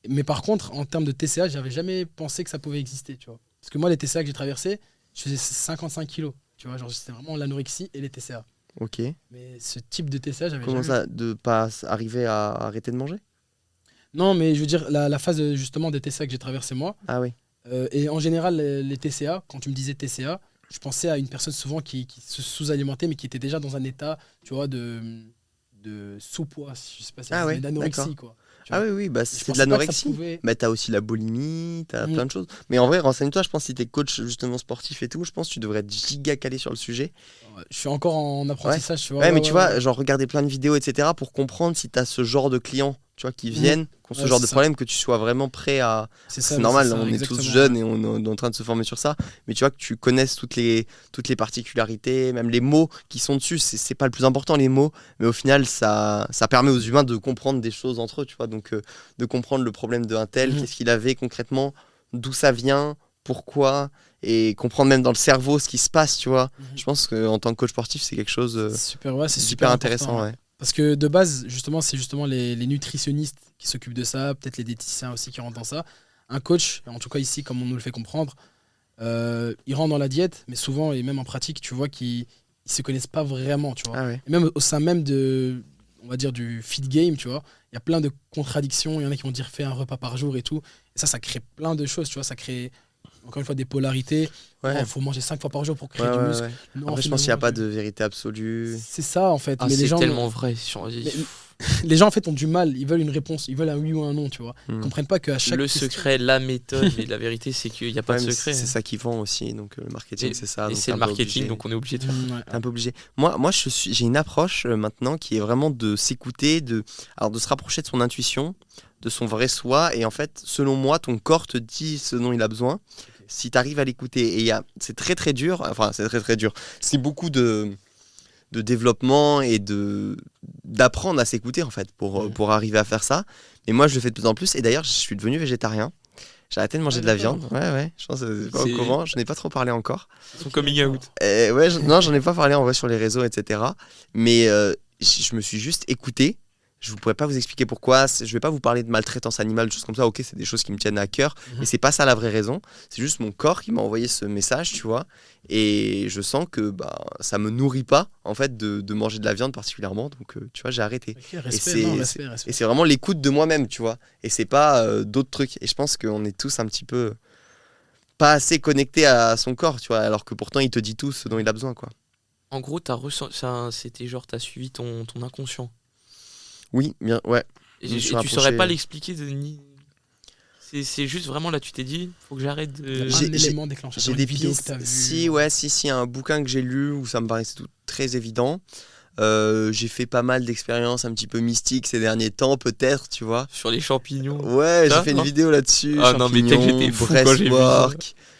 Mais par contre, en termes de TCA, j'avais jamais pensé que ça pouvait exister, tu vois. Parce que moi, les TCA que j'ai traversés, je faisais 55 kilos, tu vois, genre c'était vraiment l'anorexie et les TCA. Ok. Mais ce type de TCA, j'avais jamais... Comment ça, de pas arriver à arrêter de manger? Non, mais je veux dire, la phase justement des TCA que j'ai traversé moi. Ah oui. Et en général, les TCA, quand tu me disais TCA, je pensais à une personne souvent qui se sous-alimentait, mais qui était déjà dans un état, tu vois, de sous-poids, je sais pas si c'est d'anorexie, quoi. Ah oui, c'est de l'anorexie. Mais t'as aussi la boulimie, t'as plein de choses. Mais en vrai, renseigne-toi, je pense que si t'es coach justement sportif et tout, je pense que tu devrais être giga calé sur le sujet. Je suis encore en apprentissage, tu vois. Ouais, mais tu vois, genre regarder plein de vidéos, etc. pour comprendre si t'as ce genre de clients, tu vois, qui viennent, qui ont ce genre de problème, que tu sois vraiment prêt à... C'est normal, on est tous jeunes et on est en train de se former sur ça. Mais tu vois, que tu connaisses toutes les particularités, même les mots qui sont dessus, c'est pas le plus important, les mots. Mais au final, ça permet aux humains de comprendre des choses entre eux, tu vois. Donc, de comprendre le problème d'un tel, qu'est-ce qu'il avait concrètement, d'où ça vient, pourquoi, et comprendre même dans le cerveau ce qui se passe, tu vois. Je pense qu'en tant que coach sportif, c'est quelque chose c'est super intéressant. Ouais. Parce que de base, justement, c'est justement les nutritionnistes qui s'occupent de ça, peut-être les diététiciens aussi qui rentrent dans ça. Un coach, en tout cas ici, comme on nous le fait comprendre, il rentre dans la diète, mais souvent, et même en pratique, tu vois qu'ils ne se connaissent pas vraiment, tu vois. Ah ouais. Et même au sein même on va dire, du feed game, tu vois, il y a plein de contradictions. Il y en a qui vont dire fais un repas par jour et tout. Et ça crée plein de choses, tu vois. Ça crée, encore une fois, des polarités. Il faut manger 5 fois par jour pour créer du muscle. Non, après, je pense qu'il n'y a pas de vérité absolue. C'est ça, en fait. Mais les gens, tellement vrai. Les gens, en fait, ont du mal. Ils veulent une réponse. Ils veulent un oui ou un non, tu vois. Ils comprennent pas qu'à chaque... Le secret, la méthode, mais la vérité, c'est qu'il n'y a pas de secret. C'est ça qui vend aussi. Donc, le marketing, c'est ça. Et c'est le marketing, donc on est obligé de faire. Un peu obligé. Moi j'ai une approche maintenant qui est vraiment de s'écouter, de se rapprocher de son intuition, de son vrai soi. Et en fait, selon moi, ton corps te dit ce dont il a besoin. Si tu arrives à l'écouter. Et c'est très très dur. Enfin, c'est très très dur. C'est beaucoup de développement et d'apprendre à s'écouter en fait pour arriver à faire ça. Et moi je le fais de plus en plus. Et d'ailleurs je suis devenu végétarien. J'ai arrêté de manger de la viande. Ouais. Je pense que c'est pas au courant. Je n'ai pas trop parlé encore. Son coming out. Non, j'en ai pas parlé en vrai sur les réseaux, etc. Mais je me suis juste écouté. Je ne pourrais pas vous expliquer pourquoi. Je ne vais pas vous parler de maltraitance animale, des choses comme ça. Ok, c'est des choses qui me tiennent à cœur. Mais c'est pas ça la vraie raison. C'est juste mon corps qui m'a envoyé ce message, tu vois. Et je sens que ça me nourrit pas, en fait, de manger de la viande particulièrement. Donc, tu vois, j'ai arrêté. Okay, respect. Et c'est vraiment l'écoute de moi-même, tu vois. Et c'est pas d'autres trucs. Et je pense qu'on est tous un petit peu pas assez connectés à son corps, tu vois. Alors que pourtant, il te dit tout ce dont il a besoin, quoi. En gros, c'était genre, t'as suivi ton inconscient. Oui, bien, ouais. Et tu saurais pas l'expliquer c'est juste vraiment là, tu t'es dit, faut que j'arrête de. J'ai un élément déclencheur. J'ai des vidéos que t'as vues. Si, un bouquin que j'ai lu où ça me paraissait tout très évident. J'ai fait pas mal d'expériences un petit peu mystiques ces derniers temps, peut-être, tu vois. Sur les champignons. Ouais, j'ai fait une vidéo là-dessus. Ah non, mais j'étais fou quand j'ai vu ça.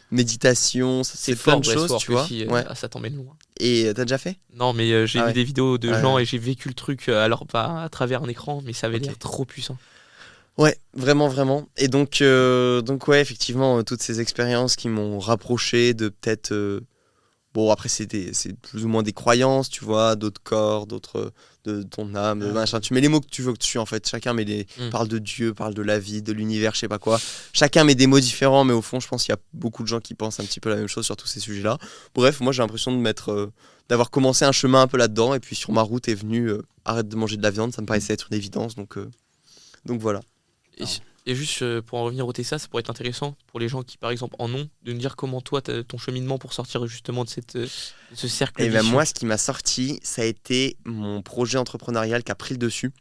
Méditation, c'est plein de choses, tu vois. Aussi, ça t'emmène loin. Et t'as déjà fait ? Non, mais j'ai vu des vidéos de gens et j'ai vécu le truc alors pas à travers un écran, mais ça avait l'air trop puissant. Ouais, vraiment, vraiment. Et donc ouais, effectivement, toutes ces expériences qui m'ont rapproché de peut-être... Bon, après, c'est plus ou moins des croyances, tu vois, d'autres corps, d'autres de ton âme, machin. Tu mets les mots que tu veux dessus, en fait. Chacun parle de Dieu, parle de la vie, de l'univers, je sais pas quoi. Chacun met des mots différents, mais au fond, je pense qu'il y a beaucoup de gens qui pensent un petit peu la même chose sur tous ces sujets-là. Bref, moi, j'ai l'impression d'avoir commencé un chemin un peu là-dedans, et puis sur ma route est venu arrête de manger de la viande, ça me paraissait être une évidence, donc voilà. Et juste pour en revenir au TSA, ça pourrait être intéressant pour les gens qui, par exemple, en ont, de nous dire comment toi, ton cheminement pour sortir justement de ce cercle vicieux. Et ben moi, ce qui m'a sorti, ça a été mon projet entrepreneurial qui a pris le dessus.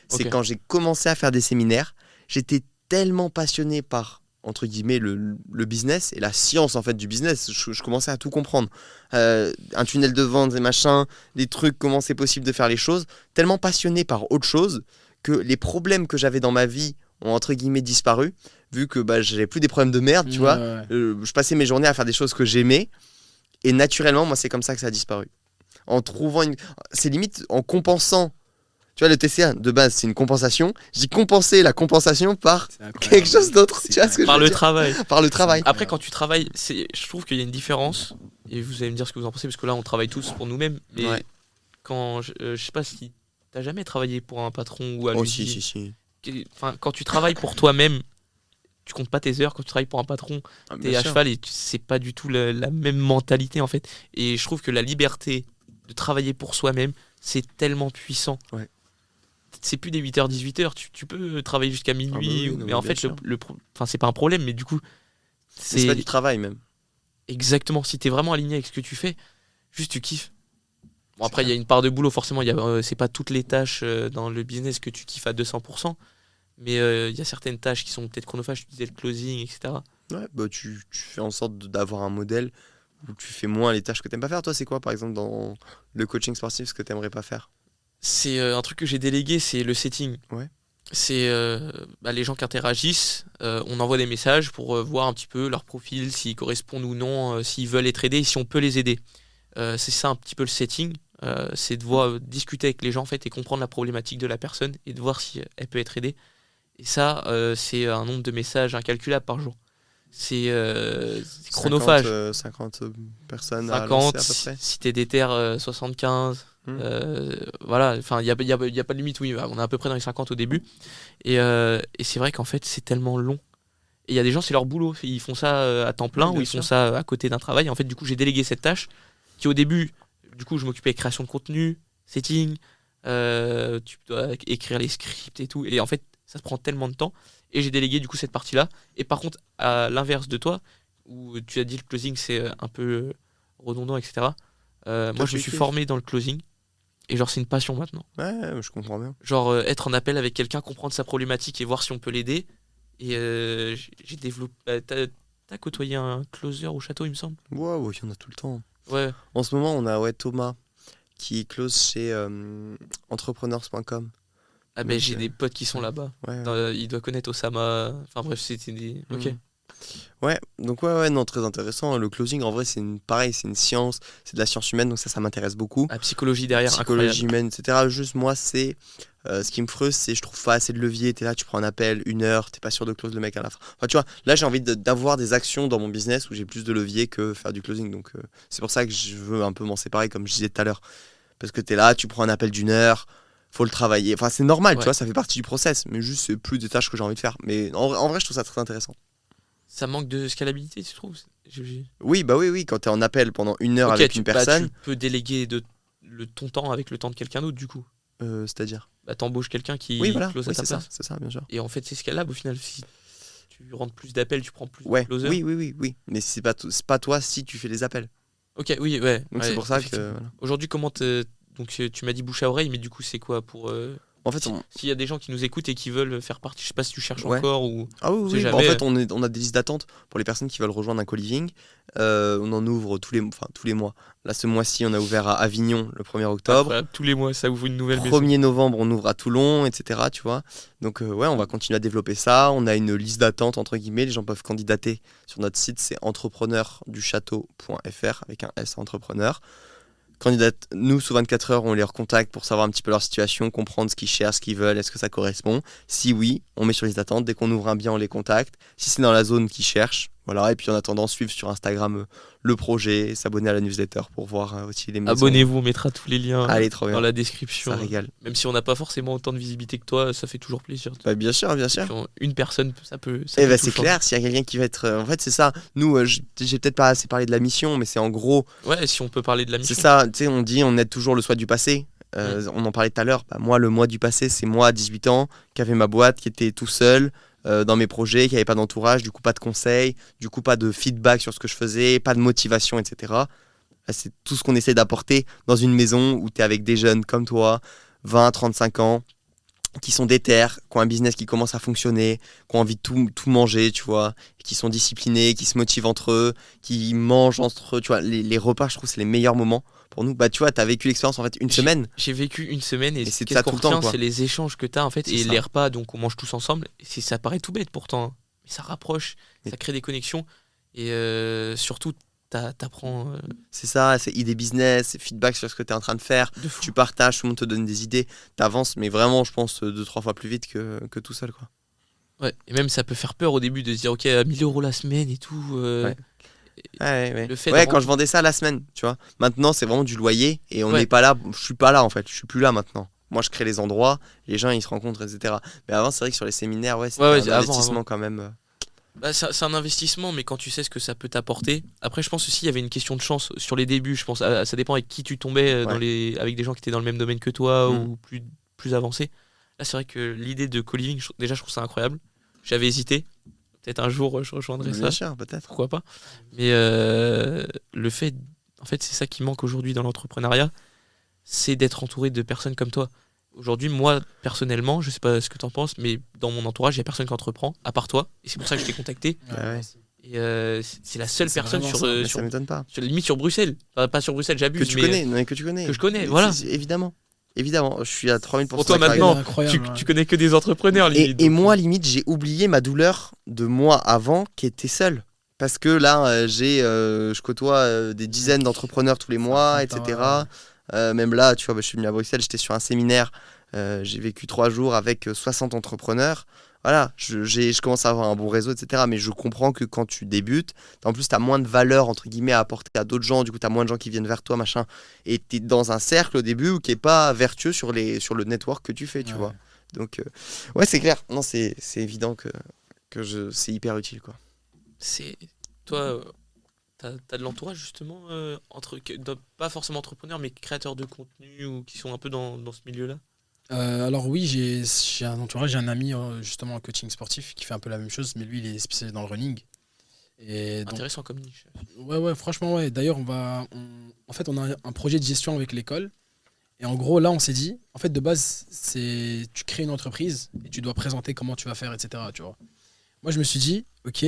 C'est quand j'ai commencé à faire des séminaires, j'étais tellement passionné par, entre guillemets, le business et la science en fait du business. Je commençais à tout comprendre. Un tunnel de vente, des machins, des trucs, comment c'est possible de faire les choses. Tellement passionné par autre chose que les problèmes que j'avais dans ma vie ont entre guillemets disparu, vu que j'avais plus des problèmes de merde, tu vois. Je passais mes journées à faire des choses que j'aimais, et naturellement, moi, c'est comme ça que ça a disparu. En trouvant c'est limite en compensant. Tu vois, le TCA, de base, c'est une compensation. J'ai compensé la compensation par quelque chose d'autre. Tu vois ce que je veux par le dire ? travail. Par le travail. Après, quand tu travailles, je trouve qu'il y a une différence, et vous allez me dire ce que vous en pensez, parce que là, on travaille tous pour nous-mêmes, mais quand, je sais pas si t'as jamais travaillé pour un patron ou à l'usine. Si. Enfin, quand tu travailles pour toi-même, tu comptes pas tes heures. Quand tu travailles pour un patron, t'es à cheval et c'est pas du tout la même mentalité en fait. Et je trouve que la liberté de travailler pour soi-même, c'est tellement puissant. Ouais. C'est plus des 8h, 18h. Tu peux travailler jusqu'à minuit. Mais en fait, c'est pas un problème, mais du coup, c'est pas du travail même. Exactement. Si t'es vraiment aligné avec ce que tu fais, juste tu kiffes. Bon, après, il y a une part de boulot, forcément. C'est pas toutes les tâches dans le business que tu kiffes à 200%. Mais il y a certaines tâches qui sont peut-être chronophages, tu disais le closing, etc. Ouais, tu fais en sorte d'avoir un modèle où tu fais moins les tâches que t'aimes pas faire. Toi, c'est quoi, par exemple, dans le coaching sportif, ce que t'aimerais pas faire ? C'est un truc que j'ai délégué, c'est le setting. Ouais. C'est les gens qui interagissent, on envoie des messages pour voir un petit peu leur profil, s'ils correspondent ou non, s'ils veulent être aidés, si on peut les aider. C'est ça un petit peu le setting. C'est de discuter avec les gens en fait, et comprendre la problématique de la personne et de voir si elle peut être aidée. Et ça, c'est un nombre de messages incalculable par jour. C'est chronophage. 50 personnes 50, à lancer à peu près. Si t'es déter, 75. Voilà, enfin, il n'y a pas de limite, oui, on est à peu près dans les 50 au début. Et c'est vrai qu'en fait, c'est tellement long. Et il y a des gens, c'est leur boulot. Ils font ça à temps plein ou ils font ça à côté d'un travail. Et en fait, du coup, j'ai délégué cette tâche qui, au début, du coup, je m'occupais de création de contenu, setting, tu dois écrire les scripts et tout. Et en fait, ça te prend tellement de temps. Et j'ai délégué du coup cette partie-là. Et par contre, à l'inverse de toi, où tu as dit le closing, c'est un peu redondant, etc. Moi, je me suis formé dans le closing. Et genre, c'est une passion maintenant. Ouais, je comprends bien. Genre, être en appel avec quelqu'un, comprendre sa problématique et voir si on peut l'aider. Et j'ai développé... T'as côtoyé un closer au château, il me semble. Ouais, il y en a tout le temps. Ouais. En ce moment, on a Thomas qui close chez entrepreneurs.com. Ah ben, j'ai des potes qui sont là-bas. Ouais. Il doit connaître Osama. Enfin bref, c'était des... Ok. Ouais, donc non, très intéressant. Le closing, en vrai, c'est une science, c'est de la science humaine, donc ça m'intéresse beaucoup. La psychologie derrière, psychologie humaine, etc. Juste moi, c'est ce qui me frustre, c'est je trouve pas assez de levier. T'es là, tu prends un appel, 1 heure, t'es pas sûr de close le mec à la fin. Enfin, tu vois, là, j'ai envie d'avoir des actions dans mon business où j'ai plus de levier que faire du closing. Donc, c'est pour ça que je veux un peu m'en séparer, comme je disais tout à l'heure. Parce que t'es là, tu prends un appel d'1 heure. faut le travailler. Enfin, c'est normal, Ouais. tu vois, ça fait partie du process, mais juste, c'est plus des tâches que j'ai envie de faire. Mais en vrai, je trouve ça très intéressant. Ça manque de scalabilité, tu trouves? Oui, bah oui, quand t'es en appel pendant 1 heure Ok, avec une personne, tu peux déléguer ton temps avec le temps de quelqu'un d'autre, du coup. c'est-à-dire. Bah, t'embauches quelqu'un qui Oui, voilà, close oui, à ta c'est place. ça, bien sûr. Et en fait, c'est scalable au final. Si tu rentres plus d'appels, tu prends plus de Ouais, closers. oui. Mais c'est pas toi si tu fais les appels. Ok, oui, ouais. Donc ouais, c'est pour ça que. effectivement. Voilà. Aujourd'hui, donc tu m'as dit bouche à oreille, mais du coup, c'est quoi pour. En fait, S'il y a des gens qui nous écoutent et qui veulent faire partie, je sais pas si tu cherches Ouais. encore ou. Ah oui, On sait oui. jamais. En fait, on a des listes d'attente pour les personnes qui veulent rejoindre un co-living. On en ouvre tous les mois. Là, ce mois-ci, on a ouvert à Avignon le 1er octobre. Incroyable, tous les mois, ça ouvre une nouvelle maison. 1er novembre, on ouvre à Toulon, etc. Tu vois. Donc, ouais, on va continuer à développer ça. On a une liste d'attente, entre guillemets. Les gens peuvent candidater sur notre site, c'est entrepreneurduchâteau.fr avec un S, entrepreneur. Candidate, nous, sous 24 heures, on les recontacte pour savoir un petit peu leur situation, comprendre ce qu'ils cherchent, ce qu'ils veulent, est-ce que ça correspond. Si oui, on met sur liste d'attente. Dès qu'on ouvre un bien, on les contacte. Si c'est dans la zone qu'ils cherchent, voilà. Et puis en attendant, suivre sur Instagram le projet, s'abonner à la newsletter pour voir aussi les maisons. Abonnez-vous, on mettra tous les liens Allez, trop bien. dans la description. Ça régale. Même si on n'a pas forcément autant de visibilité que toi, ça fait toujours plaisir. Bah, bien sûr. Une personne, ça peut. Eh ben, c'est clair, s'il y a quelqu'un qui va être. En fait, c'est ça. Nous, j'ai peut-être pas assez parlé de la mission, mais c'est en gros. Ouais, si on peut parler de la mission. C'est ça, tu sais, on dit on aide toujours le soi du passé. On en parlait tout à l'heure. Bah, moi, le moi du passé, c'est moi à 18 ans, qui avait ma boîte, qui était tout seul dans mes projets, qui n'avait pas d'entourage, du coup, pas de conseils, du coup, pas de feedback sur ce que je faisais, pas de motivation, etc. Là, c'est tout ce qu'on essaie d'apporter dans une maison où tu es avec des jeunes comme toi, 20, 35 ans, qui sont déter, qui ont un business qui commence à fonctionner, qui ont envie de tout manger, tu vois, qui sont disciplinés, qui se motivent entre eux, qui mangent entre eux, tu vois, les repas, je trouve, c'est les meilleurs moments pour nous. Bah, tu vois, t'as vécu l'expérience, en fait, une semaine. J'ai vécu une semaine et c'est qu'est-ce ça qu'on tout le temps, retient, quoi. c'est les échanges que t'as, en fait, C'est et ça. les repas, donc on mange tous ensemble. Et ça paraît tout bête pourtant, hein. Mais ça rapproche, Mais- ça crée des connexions, et surtout, t'apprends C'est ça, c'est idée business, c'est feedback sur ce que tu es en train de faire. de fou. Tu partages, tout le monde te donne des idées, t'avances, mais vraiment, je pense, 2-3 fois plus vite que tout seul, quoi. Ouais, et même ça peut faire peur au début de se dire, ok, 1000 € la semaine et tout. Ouais. Ouais. Le fait Ouais, de quand je vendais ça la semaine, tu vois. Maintenant, c'est vraiment du loyer et on Ouais. n'est pas là. Je suis pas là, en fait. Je suis plus là maintenant. Moi, je crée les endroits, les gens, ils se rencontrent, etc. Mais avant, c'est vrai que sur les séminaires, ouais, c'était Ouais, un avant. investissement quand même. Bah, c'est un investissement, mais quand tu sais ce que ça peut t'apporter. Après, je pense aussi qu'il y avait une question de chance sur les débuts. Je pense ça dépend avec qui tu tombais, avec des gens qui étaient dans le même domaine que toi ou plus avancés. Là, c'est vrai que l'idée de co-living, déjà, je trouve ça incroyable. J'avais hésité. Peut-être un jour, je rejoindrai Bien ça. sûr, peut-être. Pourquoi pas. Mais le fait, en fait, c'est ça qui manque aujourd'hui dans l'entrepreneuriat, c'est d'être entouré de personnes comme toi. Aujourd'hui, moi, personnellement, je sais pas ce que tu en penses, mais dans mon entourage, il n'y a personne qui entreprend, à part toi. Et c'est pour ça que je t'ai contacté. Ouais. Et c'est la seule C'est personne vraiment sur, ça, Mais ça m'étonne pas. limite sur Bruxelles. Enfin, pas sur Bruxelles, j'abuse. Que tu mais connais, non, mais que tu connais. que je connais, Mais voilà. Évidemment, je suis à 3000%. Pour toi, d'accord avec maintenant, C'est incroyable, tu connais que des entrepreneurs, limite. Et moi, limite, j'ai oublié ma douleur de moi avant qui était seul. Parce que là, je côtoie des dizaines d'entrepreneurs tous les mois, Ça etc. prend Même là, tu vois, je suis venu à Bruxelles, j'étais sur un séminaire, j'ai vécu 3 jours avec 60 entrepreneurs. Voilà, je commence à avoir un bon réseau, etc. Mais je comprends que quand tu débutes, en plus, tu as moins de valeur, entre guillemets, à apporter à d'autres gens. Du coup, tu as moins de gens qui viennent vers toi, machin. Et tu es dans un cercle au début qui n'est pas vertueux sur le network que tu fais, tu Ouais. vois. Donc, ouais, c'est clair. Non, c'est évident que c'est hyper utile, quoi. C'est toi, t'as de l'entourage justement pas forcément entrepreneur, mais créateur de contenu ou qui sont un peu dans ce milieu-là. Alors oui, j'ai un entourage, j'ai un ami justement en coaching sportif qui fait un peu la même chose, mais lui il est spécialisé dans le running. Et donc, Intéressant comme niche. ouais, franchement ouais. D'ailleurs en fait on a un projet de gestion avec l'école. Et en gros là on s'est dit, en fait de base c'est tu crées une entreprise et tu dois présenter comment tu vas faire, etc. Tu vois. Moi je me suis dit, ok,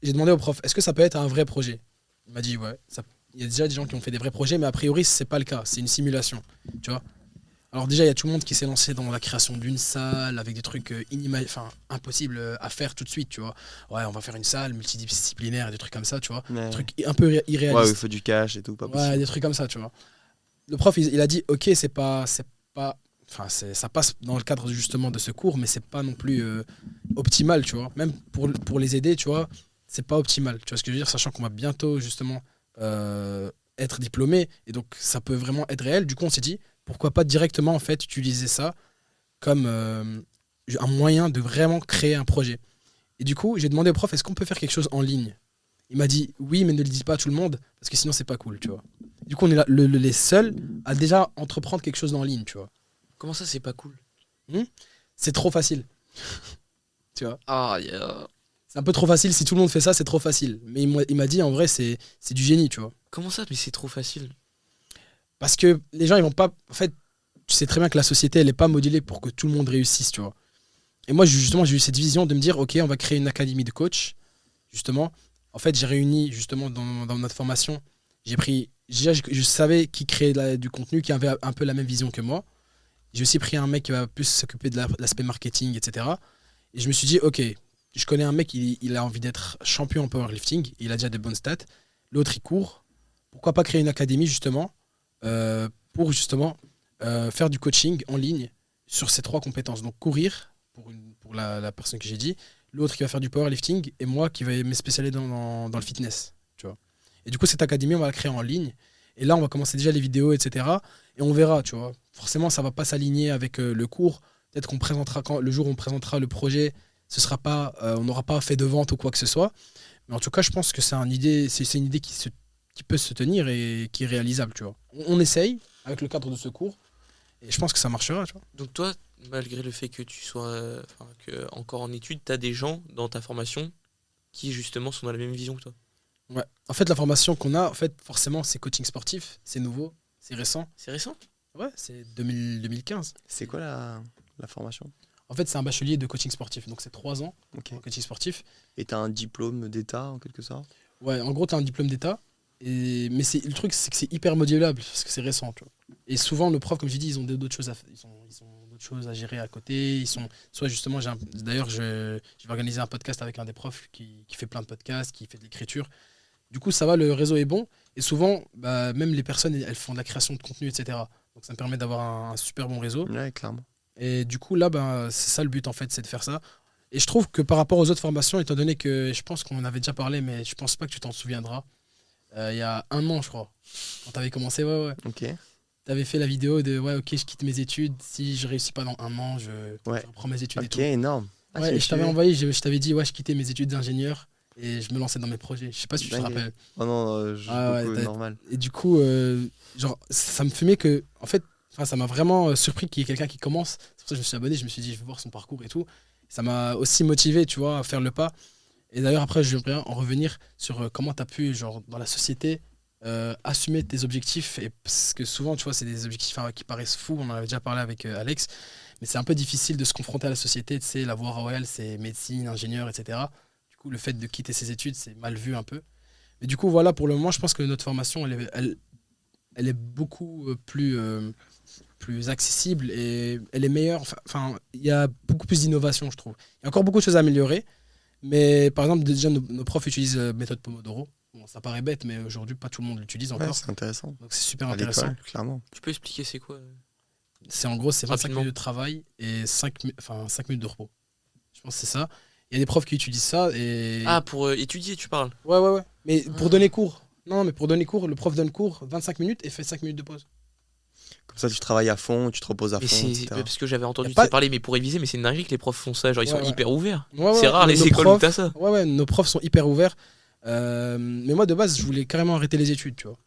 j'ai demandé au prof, est-ce que ça peut être un vrai projet? Il m'a dit ouais. Il y a déjà des gens qui ont fait des vrais projets, mais a priori c'est pas le cas, c'est une simulation. Tu vois. Alors déjà, il y a tout le monde qui s'est lancé dans la création d'une salle avec des trucs impossibles à faire tout de suite, tu vois. Ouais, on va faire une salle multidisciplinaire et des trucs comme ça, tu vois. Ouais. Des trucs un peu Ouais, irréalistes. il faut du cash et tout, pas Ouais, possible. des trucs comme ça, tu vois. Le prof, il a dit, ok, ça passe dans le cadre justement de ce cours, mais c'est pas non plus optimal, tu vois. Même pour les aider, tu vois, c'est pas optimal. Tu vois ce que je veux dire, sachant qu'on va bientôt justement être diplômé, et donc ça peut vraiment être réel. Du coup, on s'est dit, pourquoi pas directement en fait utiliser ça comme un moyen de vraiment créer un projet. Et du coup, j'ai demandé au prof, est-ce qu'on peut faire quelque chose en ligne? Il m'a dit, oui, mais ne le dis pas à tout le monde, parce que sinon, c'est pas cool, tu vois. Du coup, on est là, les seuls à déjà entreprendre quelque chose en ligne, tu vois. Comment ça, c'est pas cool? C'est trop facile. Tu vois. Ah, yeah. C'est un peu trop facile, si tout le monde fait ça, c'est trop facile. Mais il m'a dit, en vrai, c'est du génie, tu vois. Comment ça, mais c'est trop facile? Parce que les gens, ils vont pas... En fait, tu sais très bien que la société, elle est pas modulée pour que tout le monde réussisse, tu vois. Et moi, justement, j'ai eu cette vision de me dire, ok, on va créer une académie de coach, justement. En fait, j'ai réuni, justement, dans notre formation, j'ai pris... Déjà, je savais qui créait du contenu, qui avait un peu la même vision que moi. J'ai aussi pris un mec qui va plus s'occuper de l'aspect marketing, etc. Et je me suis dit, ok, je connais un mec, il a envie d'être champion en powerlifting, il a déjà de bonnes stats. L'autre, il court. Pourquoi pas créer une académie, justement, pour justement faire du coaching en ligne sur ces 3 compétences. Donc, courir, pour la personne que j'ai dit, l'autre qui va faire du powerlifting, et moi qui vais me spécialiser dans le fitness, tu vois. Et du coup, cette académie, on va la créer en ligne. Et là, on va commencer déjà les vidéos, etc. Et on verra, tu vois. Forcément, ça ne va pas s'aligner avec le cours. Peut-être qu'on présentera, le jour où on présentera le projet, ce sera pas, on n'aura pas fait de vente ou quoi que ce soit. Mais en tout cas, je pense que c'est une idée qui peut se tenir et qui est réalisable, tu vois. On essaye avec le cadre de ce cours. Et je pense que ça marchera, tu vois. Donc toi, malgré le fait que tu sois encore en études, tu as des gens dans ta formation qui justement sont dans la même vision que toi. Ouais. En fait, la formation qu'on a, en fait, forcément, c'est coaching sportif. C'est nouveau, c'est récent. C'est récent? Ouais, c'est 2015. C'est quoi la formation? En fait, c'est un bachelier de coaching sportif. Donc, c'est 3 ans en coaching sportif. Et tu as un diplôme d'État, en quelque sorte? Ouais, en gros, tu as un diplôme d'État. Mais le truc, c'est que c'est hyper modulable parce que c'est récent, tu vois. Et souvent, nos profs, comme j'ai dit, ils ont d'autres choses d'autres choses à gérer à côté. Soit justement, d'ailleurs, je vais organiser un podcast avec un des profs qui fait plein de podcasts, qui fait de l'écriture. Du coup, ça va, le réseau est bon. Et souvent, même les personnes, elles font de la création de contenu, etc. Donc, ça me permet d'avoir un super bon réseau. Ouais, clairement. Et du coup, là, c'est ça le but, en fait, c'est de faire ça. Et je trouve que par rapport aux autres formations, étant donné que je pense qu'on en avait déjà parlé, mais je pense pas que tu t'en souviendras, il y a 1 an, je crois, quand tu avais commencé, ouais. Ok. Tu avais fait la vidéo de, ouais, ok, je quitte mes études. Si je réussis pas dans 1 an, je reprends mes études et tout. Ok, énorme. Ouais, et je t'avais envoyé, je t'avais dit, ouais, je quittais mes études d'ingénieur et je me lançais dans mes projets. Je sais pas si tu te rappelles. Oh non, normal. Et du coup, genre, ça me fumait que, en fait, ça m'a vraiment surpris qu'il y ait quelqu'un qui commence. C'est pour ça que je me suis abonné, je me suis dit, je vais voir son parcours et tout. Ça m'a aussi motivé, tu vois, à faire le pas. Et d'ailleurs, après, je voudrais en revenir sur comment tu as pu, genre, dans la société, assumer tes objectifs. Et parce que souvent, tu vois, c'est des objectifs qui paraissent fous. On en avait déjà parlé avec Alex. Mais c'est un peu difficile de se confronter à la société. Tu sais, la voie royale, c'est médecine, ingénieur, etc. Du coup, le fait de quitter ses études, c'est mal vu un peu. Mais du coup, voilà, pour le moment, je pense que notre formation, elle est beaucoup plus accessible et elle est meilleure. Enfin, il y a beaucoup plus d'innovation, je trouve. Il y a encore beaucoup de choses à améliorer. Mais par exemple, déjà, nos profs utilisent méthode Pomodoro. Bon, ça paraît bête, mais aujourd'hui, pas tout le monde l'utilise encore. Ouais, c'est intéressant. Donc, c'est super intéressant. Clairement. Tu peux expliquer c'est quoi? C'est en gros, c'est 25 Rapidement. minutes de travail et 5 minutes de repos. Je pense que c'est ça. Il y a des profs qui utilisent ça et... Ah, pour étudier, tu parles? Ouais. Mais pour donner cours. Non, mais pour donner cours, le prof donne cours 25 minutes et fait 5 minutes de pause. Comme ça, tu travailles à fond, tu te reposes à Mais fond, c'est etc. parce que j'avais entendu pas- parler, mais pour réviser, mais c'est une dinguerie que les profs font ça. Genre, ils sont Ouais. hyper ouverts. Ouais, C'est rare les nos écoles où t'as ça. Ouais, nos profs sont hyper ouverts. Mais moi, de base, je voulais carrément arrêter les études, tu vois.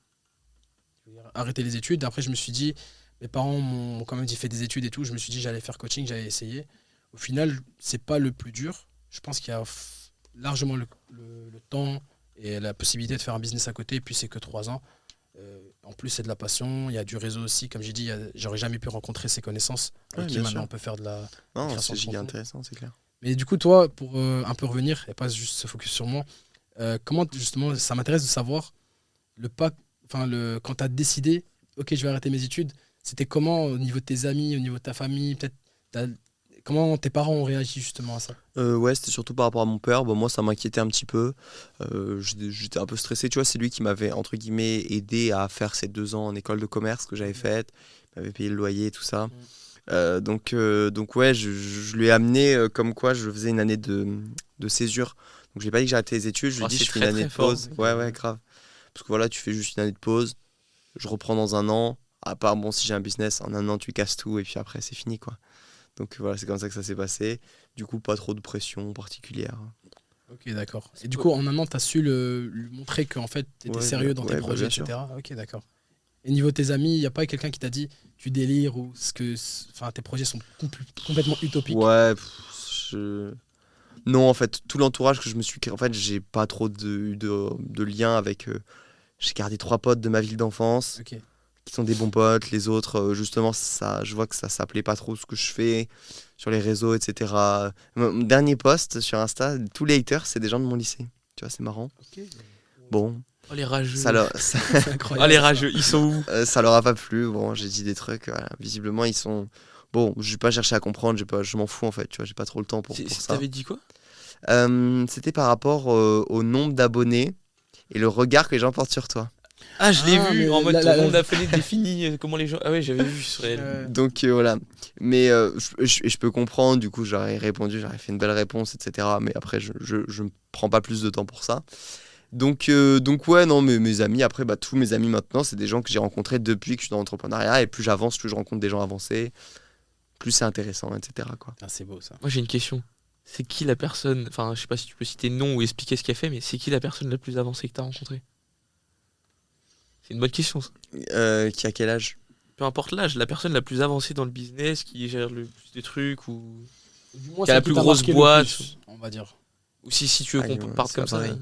Je voulais arrêter les études. Après, je me suis dit, mes parents m'ont quand même dit, fais des études et tout. Je me suis dit, j'allais faire coaching, j'allais essayer. Au final, c'est pas le plus dur. Je pense qu'il y a largement le temps et la possibilité de faire un business à côté. Et puis, c'est que 3 ans. En plus, c'est de la passion. Il y a du réseau aussi. Comme j'ai dit, j'aurais jamais pu rencontrer ces connaissances avec qui bien maintenant sûr. on peut faire de la Non, création c'est de giga contenu. intéressant, c'est clair. Mais du coup, toi, pour un peu revenir et pas juste se focus sur moi, comment justement, ça m'intéresse de savoir quand tu as décidé, ok, je vais arrêter mes études, c'était comment au niveau de tes amis, au niveau de ta famille, peut-être comment tes parents ont réagi justement à ça? Ouais, c'était surtout par rapport à mon père. Bon, moi, ça m'inquiétait un petit peu. J'étais un peu stressé. Tu vois, c'est lui qui m'avait, entre guillemets, aidé à faire ces 2 ans en école de commerce que j'avais faite. Il m'avait payé le loyer et tout ça. Donc ouais, je lui ai amené comme quoi je faisais une année de césure. Donc, je lui ai pas dit que j'arrêtais les études. Je lui ai dit, c'est je fais une très, année très de fort. pause. Ouais, grave. Parce que voilà, tu fais juste une année de pause. Je reprends dans 1 an. À part, bon, si j'ai un business, en un an, tu casses tout et puis après, c'est fini, quoi. Donc voilà, c'est comme ça que ça s'est passé. Du coup, pas trop de pression particulière. Ok, d'accord. Et du coup, en un an, tu as su lui montrer qu'en fait, tu étais sérieux dans tes projets, etc. Ok, d'accord. Et niveau tes amis, il n'y a pas quelqu'un qui t'a dit tu délires ou tes projets sont complètement utopiques? Ouais, non, en fait, tout l'entourage que je me suis créé, en fait, j'ai pas trop de lien avec. J'ai gardé 3 potes de ma ville d'enfance qui sont des bons potes. Les autres, justement, ça, je vois que ça s'appelait pas trop ce que je fais sur les réseaux, etc. Mon dernier post sur Insta, tous les haters, c'est des gens de mon lycée. Tu vois, c'est marrant. Bon. Oh les rageux. C'est incroyable. Oh les rageux, ils sont où? Ça leur a pas plu. Bon, j'ai dit des trucs. Voilà. Visiblement, ils sont. Bon, je vais pas chercher à comprendre. Je m'en fous en fait. Tu vois, j'ai pas trop le temps pour ça. T'avais dit quoi? C'était par rapport au nombre d'abonnés et le regard que les gens portent sur toi. Ah, je l'ai vu en mode ton nombre d'abonnés défini. Comment les gens. Ah ouais, j'avais vu sur elle. Donc voilà. Mais je peux comprendre. Du coup, j'aurais répondu, j'aurais fait une belle réponse, etc. Mais après, je me prends pas plus de temps pour ça. Donc ouais, non, mes amis, après, tous mes amis maintenant, c'est des gens que j'ai rencontrés depuis que je suis dans l'entrepreneuriat. Et plus j'avance, plus je rencontre des gens avancés, plus c'est intéressant, etc. quoi. Ah, c'est beau ça. Moi, j'ai une question. C'est qui la personne, enfin, je sais pas si tu peux citer nom ou expliquer ce qu'elle fait, mais c'est qui la personne la plus avancée que tu as rencontrée? C'est une bonne question, ça. Qui a quel âge? Peu importe l'âge, la personne la plus avancée dans le business, qui gère le plus de trucs, ou Du moins, qui a la plus grosse boîte. On va dire. Ou si tu veux qu'on parte comme ça. Ouais.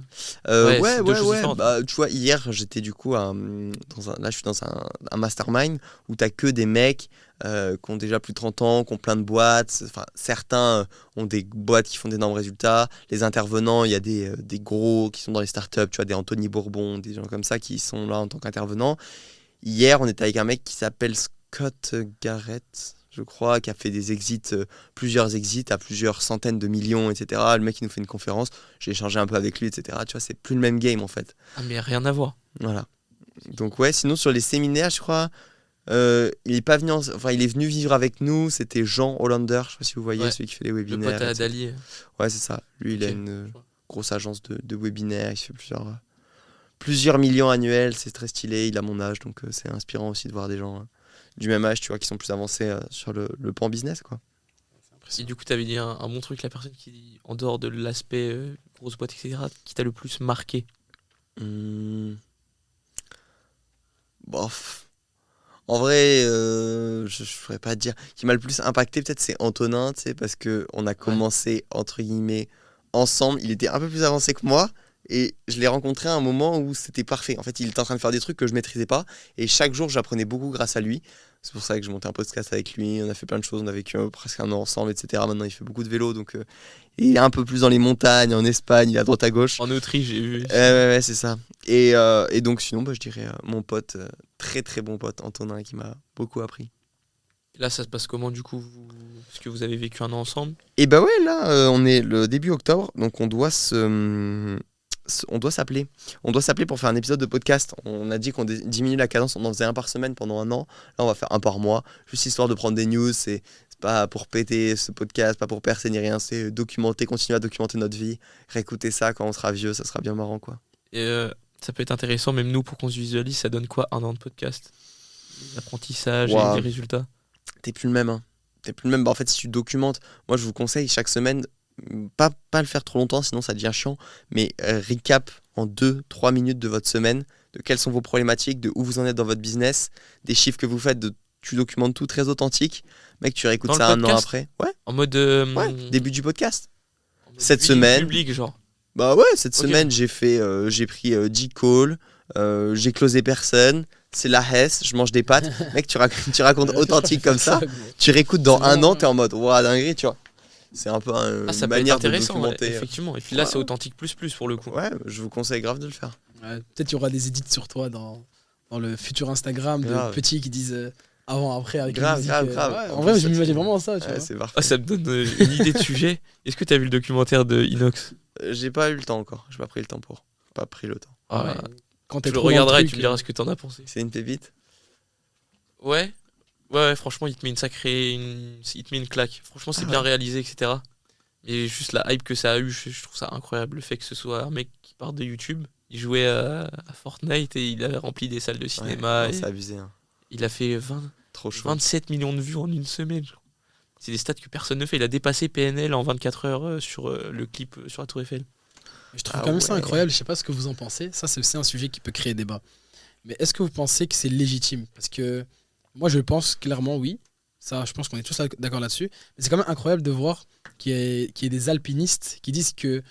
Tu vois, hier, j'étais du coup là, je suis dans un mastermind où t'as que des mecs qui ont déjà plus de 30 ans, qui ont plein de boîtes. Enfin, certains ont des boîtes qui font d'énormes résultats. Les intervenants, il y a des gros qui sont dans les startups, tu vois, des Anthony Bourbon, des gens comme ça qui sont là en tant qu'intervenants. Hier, on était avec un mec qui s'appelle Scott Garrett, je crois, qui a fait des exits, plusieurs exits à plusieurs centaines de millions, etc. Le mec, il nous fait une conférence, j'ai échangé un peu avec lui, etc. Tu vois, c'est plus le même game, en fait. Ah, mais rien à voir. Voilà. Donc ouais, sinon, sur les séminaires, je crois, il est pas venu, il est venu vivre avec nous, c'était Jean Hollander, je sais pas si vous voyez, celui qui fait les webinaires. Le pote à Dali. Ouais, c'est ça. Lui, il a une grosse agence de webinaires, il fait plusieurs millions annuels, c'est très stylé, il a mon âge, donc c'est inspirant aussi de voir des gens du même âge, tu vois, qui sont plus avancés sur le pan business, quoi. Et du coup, tu avais dit un bon truc, la personne qui, en dehors de l'aspect grosse boîte, etc., qui t'a le plus marqué? Bof. En vrai, je ne pourrais pas dire. Qui m'a le plus impacté, peut-être, c'est Antonin, tu sais, parce qu'on a commencé, entre guillemets, ensemble. Il était un peu plus avancé que moi. Et je l'ai rencontré à un moment où c'était parfait. En fait, il était en train de faire des trucs que je maîtrisais pas. Et chaque jour, j'apprenais beaucoup grâce à lui. C'est pour ça que je montais un podcast avec lui. On a fait plein de choses. On a vécu presque un an ensemble, etc. Maintenant, il fait beaucoup de vélo. Donc, il est un peu plus dans les montagnes, en Espagne, il est à droite à gauche. En Autriche, j'ai vu. Ouais, c'est ça. Et donc, sinon, je dirais mon pote, très très bon pote, Antonin, qui m'a beaucoup appris. Et là, ça se passe comment, du coup? Est-ce que vous avez vécu un an ensemble? Et bah ouais, là, on est le début octobre. Donc, on doit s'appeler. On doit s'appeler pour faire un épisode de podcast. On a dit qu'on diminue la cadence, on en faisait un par semaine pendant un an. Là, on va faire un par mois, juste histoire de prendre des news. C'est pas pour péter ce podcast, pas pour percer ni rien. C'est documenter, continuer à documenter notre vie. Réécouter ça quand on sera vieux, ça sera bien marrant, quoi. Et ça peut être intéressant, même nous, pour qu'on se visualise. Ça donne quoi un an de podcast? L'apprentissage et les résultats. T'es plus le même, hein. T'es plus le même. En fait, si tu documentes, moi, je vous conseille chaque semaine. Pas le faire trop longtemps, sinon ça devient chiant, mais recap en 2-3 minutes de votre semaine, de quelles sont vos problématiques, de où vous en êtes dans votre business, des chiffres que vous faites, tu documentes tout, très authentique. Mec, tu réécoutes ça un an après. Ouais. En mode. Début du podcast. Cette semaine. Public, genre. Bah ouais, cette semaine, j'ai pris 10 calls, j'ai closé personne. C'est la Hesse, je mange des pâtes. Mec, tu racontes authentique comme ça. Tu réécoutes dans un an, t'es en mode, ouah, dinguerie, tu vois. C'est un peu une manière de documenter. Effectivement. Et puis là, c'est authentique plus pour le coup. Ouais, je vous conseille grave de le faire. Peut-être qu'il y aura des edits sur toi dans le futur Instagram de petits qui disent avant, après, avec grave, musique. grave. En vrai, je m'imagine vraiment ça. Tu vois. C'est parfait. Ça me donne une idée de sujet. Est-ce que tu as vu le documentaire de Inox? J'ai pas eu le temps encore. J'ai pas pris le temps pour. Pas pris le temps. Quand tu le regarderas et tu me diras ce que t'en as pensé. C'est une pépite. Ouais, franchement, il te met une claque. Franchement, c'est bien réalisé, etc. Et juste la hype que ça a eu, je trouve ça incroyable. Le fait que ce soit un mec qui part de YouTube, il jouait à Fortnite et il a rempli des salles de cinéma. C'est abusé. Hein. il a fait Trop chaud. 27 millions de vues en une semaine. C'est des stats que personne ne fait. Il a dépassé PNL en 24 heures sur le clip sur la Tour Eiffel. Je trouve quand même ça incroyable. Je sais pas ce que vous en pensez. Ça, c'est aussi un sujet qui peut créer débat. Mais est-ce que vous pensez que c'est légitime? Parce que moi, je pense clairement oui. Ça, je pense qu'on est tous d'accord là-dessus. Mais c'est quand même incroyable de voir qu'il y ait des alpinistes qui disent que...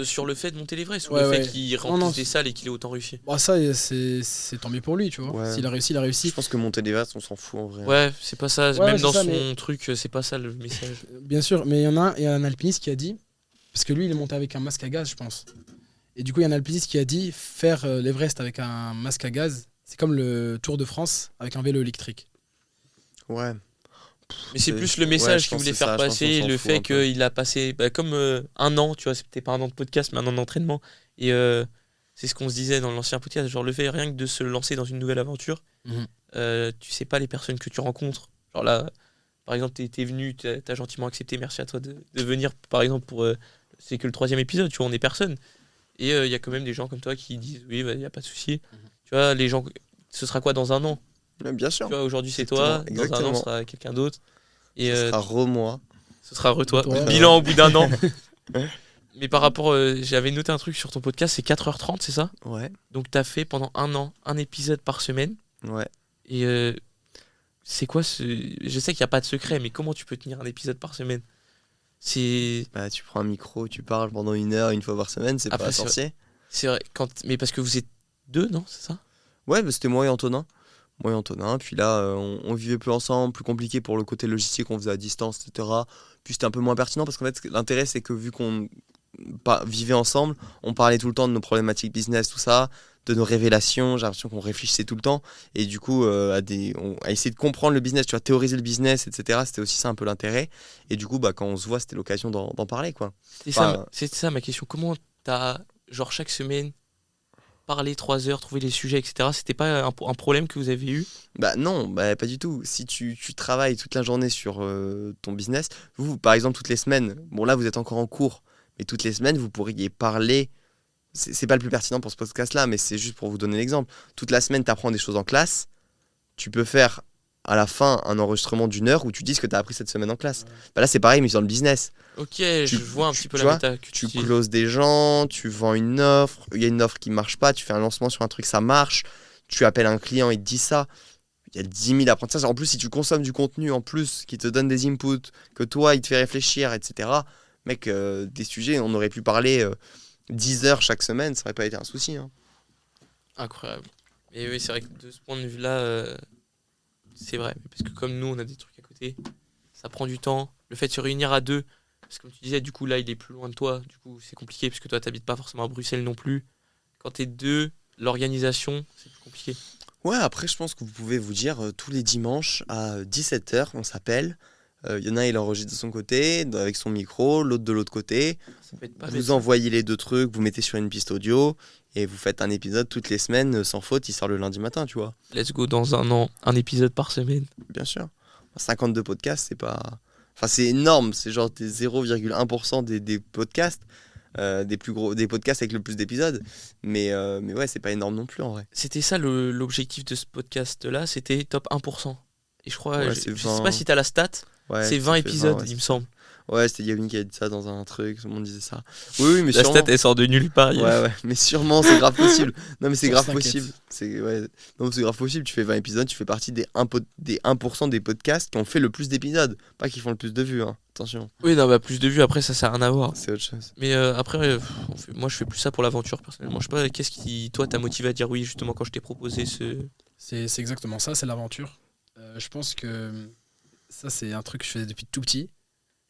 sur le fait de monter l'Everest ou le fait qu'il remplisse des salles et qu'il ait autant réussi? Bah ça, c'est tant mieux pour lui, tu vois. Ouais. S'il a réussi, il a réussi. Je pense que monter l'Everest, on s'en fout en vrai. Ouais, c'est pas ça. Ouais, même c'est dans ça, son truc, c'est pas ça le message. Bien sûr, mais il y a un alpiniste qui a dit... Parce que lui, il est monté avec un masque à gaz, je pense. Et du coup, il y a un alpiniste qui a dit faire l'Everest avec un masque à gaz, c'est comme le Tour de France avec un vélo électrique. Ouais. Mais c'est plus le message qu'il voulait faire passer, le fait qu'il a passé comme un an, tu vois, c'était pas un an de podcast, mais un an d'entraînement. Et c'est ce qu'on se disait dans l'ancien podcast, genre le fait rien que de se lancer dans une nouvelle aventure, tu sais pas les personnes que tu rencontres. Genre là, par exemple, t'es venu, t'as gentiment accepté, merci à toi de venir, par exemple, pour c'est que le 3e épisode, tu vois, on est personne. Et il y a quand même des gens comme toi qui disent oui, il y a pas de souci. Tu vois, les gens, ce sera quoi dans un an? Bien sûr. Tu vois, aujourd'hui c'est toi, dans un an ce sera quelqu'un d'autre. Et ce sera re-moi. Ce sera re-toi. Bilan au bout d'un an. Mais par rapport, j'avais noté un truc sur ton podcast, c'est 4h30, c'est ça? Ouais. Donc t'as fait pendant un an un épisode par semaine. Ouais. Et c'est quoi ce... Je sais qu'il n'y a pas de secret, mais comment tu peux tenir un épisode par semaine? C'est... Bah tu prends un micro, tu parles pendant 1 heure, une fois par semaine, c'est pas sorcier. C'est vrai, mais parce que vous êtes 2, non? C'est ça? Ouais, bah, c'était moi et Antonin. Puis là, on vivait plus ensemble, plus compliqué pour le côté logistique, on faisait à distance, etc. Puis c'était un peu moins pertinent parce qu'en fait, l'intérêt, c'est que vu qu'on vivait ensemble, on parlait tout le temps de nos problématiques business, tout ça, de nos révélations. J'ai l'impression qu'on réfléchissait tout le temps. Et du coup, à essayer de comprendre le business, tu vois, théoriser le business, etc. C'était aussi ça un peu l'intérêt. Et du coup, bah, quand on se voit, c'était l'occasion d'en parler, quoi. C'est ça ma question. Comment t'as, genre chaque semaine, parler 3 heures, trouver les sujets, etc. C'était pas un problème que vous avez eu? Bah non, bah pas du tout. Si tu travailles toute la journée sur ton business, vous, par exemple, toutes les semaines, bon là vous êtes encore en cours, mais toutes les semaines vous pourriez parler, c'est pas le plus pertinent pour ce podcast-là, mais c'est juste pour vous donner l'exemple. Toute la semaine, tu apprends des choses en classe, tu peux faire à la fin un enregistrement d'1 heure où tu dis ce que tu as appris cette semaine en classe. Bah là c'est pareil, mais dans le business. Ok, je vois un petit peu la méta que tu closes des gens, tu vends une offre, il y a une offre qui marche pas, tu fais un lancement sur un truc, ça marche, tu appelles un client, il te dit ça. Il y a 10 000 apprentissages. En plus, si tu consommes du contenu en plus qui te donne des inputs, que toi, il te fait réfléchir, etc. Mec, des sujets, on aurait pu parler 10 heures chaque semaine, ça aurait pas été un souci. Hein. Incroyable. Et oui, c'est vrai que de ce point de vue-là, c'est vrai. Parce que comme nous, on a des trucs à côté, ça prend du temps. Le fait de se réunir à 2, parce que comme tu disais, du coup, là, il est plus loin de toi. Du coup, c'est compliqué, parce que toi, t'habites pas forcément à Bruxelles non plus. Quand t'es 2, l'organisation, c'est plus compliqué. Ouais, après, je pense que vous pouvez vous dire tous les dimanches à 17h, on s'appelle. Il y en a, il enregistre de son côté, avec son micro, l'autre de l'autre côté. Ça peut être pas vous envoyez les 2 trucs, vous mettez sur une piste audio et vous faites un épisode toutes les semaines sans faute. Il sort le lundi matin, tu vois. Let's go, dans un an, un épisode par semaine. Bien sûr. 52 podcasts, c'est pas... Enfin, c'est énorme. C'est genre 0,1% des podcasts. Des podcasts avec le plus d'épisodes, mais ouais, c'est pas énorme non plus en vrai. C'était ça l'objectif de ce podcast là, c'était top 1%. Et je crois, ouais, je sais pas si t'as la stat, c'est 20 épisodes, 20, il me semble. Ouais, c'était Yavin qui a dit ça dans un truc, tout le monde disait ça. Oui, mais la sûrement... stat elle sort de nulle part. Ouais, mais sûrement c'est grave possible. Non, mais c'est grave possible. C'est grave possible. Tu fais 20 épisodes, tu fais partie des 1% des podcasts qui ont fait le plus d'épisodes, pas qui font le plus de vues. Hein. Attention. Oui, non, bah plus de vues, après ça sert à rien à voir. C'est autre chose. Mais après, moi je fais plus ça pour l'aventure personnellement. Je sais pas, qu'est-ce qui, toi, t'a motivé à dire oui justement quand je t'ai proposé ce. C'est exactement ça, c'est l'aventure. Je pense que ça, c'est un truc que je faisais depuis tout petit.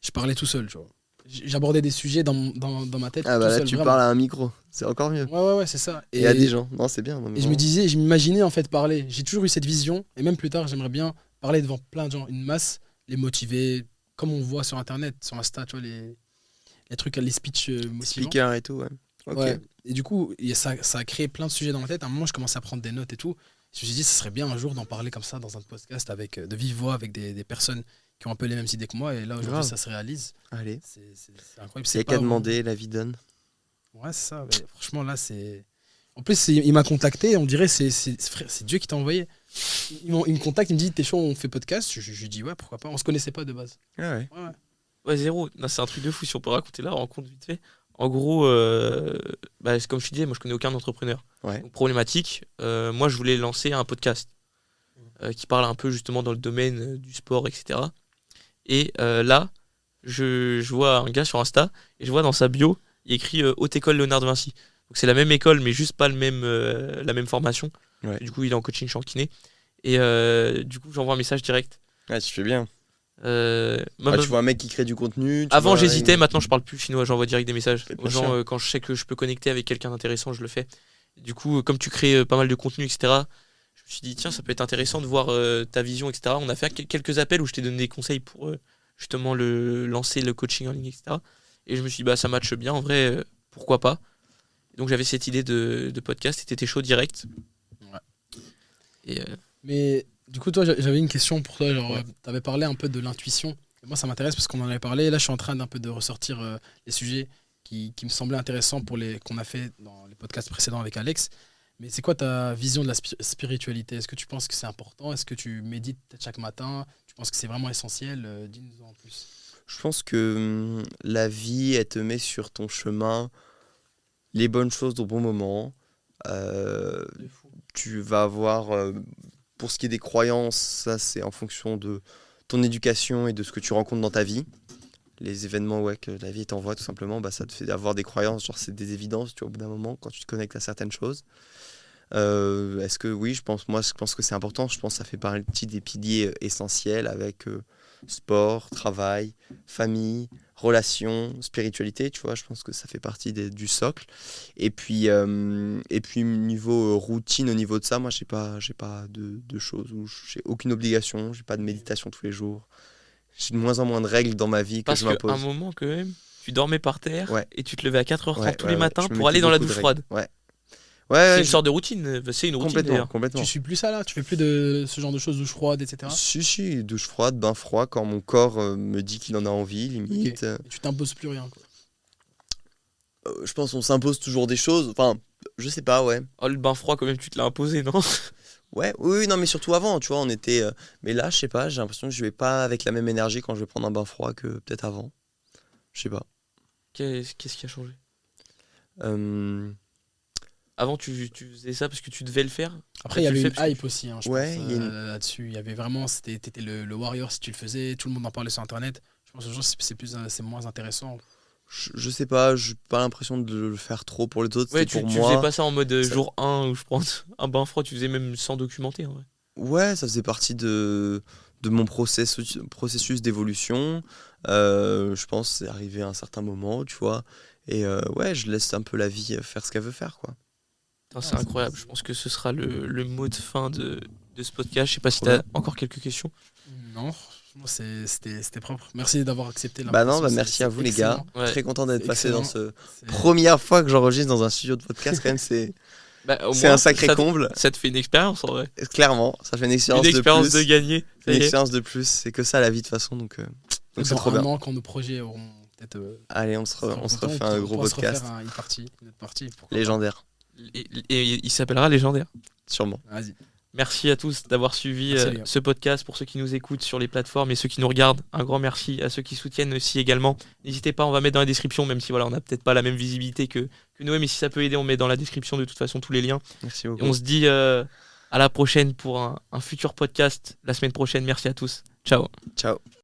Je parlais tout seul, tu vois. J'abordais des sujets dans ma tête. Ah bah là, seul, tu vraiment. parles à un micro, c'est encore mieux. Ouais, c'est ça. Et à des gens, non, c'est bien. Et je me disais, je m'imaginais en fait parler. J'ai toujours eu cette vision, et même plus tard, j'aimerais bien parler devant plein de gens, une masse, les motiver, comme on voit sur Internet, sur Insta, tu vois, les trucs, les speeches motivants. Speaker et tout, ouais. Okay. Ouais. Et du coup, ça a créé plein de sujets dans ma tête. À un moment, je commençais à prendre des notes et tout. Je me suis dit, ce serait bien un jour d'en parler comme ça dans un podcast de vive voix avec des personnes qui ont un peu les mêmes idées que moi. Et là, aujourd'hui, ça se réalise. Allez. C'est incroyable. Il n'y a qu'à demander, la vie donne. Ouais, c'est ça. Mais franchement, là, c'est... En plus, il m'a contacté. On dirait c'est Dieu qui t'a envoyé. Il me contacte, il me dit t'es chaud, on fait podcast. Je lui dis ouais, pourquoi pas. On se connaissait pas de base. Ah ouais. Ouais, zéro. Non, c'est un truc de fou si on peut raconter la rencontre vite fait. En gros, c'est comme je te disais, moi je connais aucun entrepreneur. Ouais. Donc, problématique, moi je voulais lancer un podcast qui parle un peu justement dans le domaine du sport, etc. Et là, je vois un gars sur Insta et je vois dans sa bio, il écrit Haute École Léonard de Vinci. Donc c'est la même école, mais juste pas la même formation. Ouais. Du coup, il est en coaching, je suis en kiné. Et du coup, j'envoie un message direct. Ouais, tu fais bien. Tu vois un mec qui crée du contenu. Avant, j'hésitais, maintenant je parle plus chinois, j'envoie direct des messages aux gens. sûr. Quand je sais que je peux connecter avec quelqu'un d'intéressant, je le fais. Du coup, comme tu crées pas mal de contenu, etc., je me suis dit, tiens, ça peut être intéressant de voir ta vision, etc. On a fait quelques appels où je t'ai donné des conseils pour justement lancer le coaching en ligne, etc. Et je me suis dit, ça matche bien, en vrai, pourquoi pas. Et donc j'avais cette idée de podcast et t'étais chaud direct. Ouais. Mais du coup, toi, j'avais une question pour toi. Genre, t'avais parlé un peu de l'intuition. Et moi, ça m'intéresse parce qu'on en avait parlé. Et là, je suis en train d'un peu de ressortir les sujets qui me semblaient intéressants qu'on a fait dans les podcasts précédents avec Alex. Mais c'est quoi ta vision de la spiritualité? Est-ce que tu penses que c'est important? Est-ce que tu médites peut-être chaque matin? Tu penses que c'est vraiment essentiel? Dis-nous en plus. Je pense que la vie, elle te met sur ton chemin les bonnes choses au bon moment. Tu vas avoir, pour ce qui est des croyances, ça c'est en fonction de ton éducation et de ce que tu rencontres dans ta vie. Les événements que la vie t'envoie tout simplement, ça te fait avoir des croyances, genre c'est des évidences, tu vois, au bout d'un moment, quand tu te connectes à certaines choses. Est-ce que oui, je pense que c'est important. Je pense que ça fait partie des piliers essentiels avec sport, travail, famille, relations, spiritualité, tu vois. Je pense que ça fait partie du socle. Et puis niveau routine, au niveau de ça, moi j'ai pas de choses où j'ai aucune obligation, j'ai pas de méditation tous les jours. J'ai de moins en moins de règles dans ma vie que je m'impose. Parce qu'à un moment quand même, tu dormais par terre et tu te levais à 4h30 tous les matins Je pour aller dans la douche froide. C'est une sorte de routine, c'est une routine d'ailleurs. Complètement. Tu suis plus ça là? Tu fais plus de ce genre de choses, douche froide, etc. Si, douche froide, bain froid, quand mon corps me dit qu'il en a envie, limite. Et tu t'imposes plus rien, quoi. Je pense qu'on s'impose toujours des choses, enfin, je sais pas, ouais. Oh, le bain froid quand même, tu te l'as imposé, non? Ouais, oui, non, mais surtout avant, tu vois, on était... mais là, je sais pas, j'ai l'impression que je vais pas avec la même énergie quand je vais prendre un bain froid que peut-être avant. Je sais pas. Qu'est-ce qui a changé? Avant, tu faisais ça parce que tu devais le faire. Après, il y avait une hype aussi, je pense, là-dessus. Il y avait vraiment, t'étais le warrior si tu le faisais, tout le monde en parlait sur Internet. Je pense que c'est moins intéressant. Je sais pas, j'ai pas l'impression de le faire trop pour les autres. Ouais, tu faisais pas ça en mode jour 1 où je prends un bain froid, tu faisais même sans documenter. En vrai. Ouais, ça faisait partie de mon processus d'évolution. Je pense que c'est arrivé à un certain moment, tu vois. Et je laisse un peu la vie faire ce qu'elle veut faire, quoi. C'est incroyable, je pense que ce sera le mot de fin de ce podcast. Je sais pas si tu as encore quelques questions. Non, c'était propre. Merci d'avoir accepté l'invitation. Merci à vous les gars. Ouais. Très content d'être passé dans ce première fois que j'enregistre dans un studio de podcast. Quand même, c'est un sacré comble. Ça te fait une expérience en vrai. Clairement, ça fait une expérience de gagner. Une expérience de plus, c'est que ça la vie de toute façon. Donc c'est trop bien. Quand nos projets auront peut-être. Allez, on se refait un gros podcast. Une autre partie. Légendaire. Et il s'appellera Légendaire. Sûrement. Vas-y. Merci à tous d'avoir suivi ce podcast. Pour ceux qui nous écoutent sur les plateformes et ceux qui nous regardent, un grand merci à ceux qui soutiennent aussi également. N'hésitez pas, on va mettre dans la description, même si on n'a peut-être pas la même visibilité que nous, mais si ça peut aider, on met dans la description de toute façon tous les liens. Merci beaucoup. Et on se dit à la prochaine pour un futur podcast la semaine prochaine. Merci à tous. Ciao. Ciao.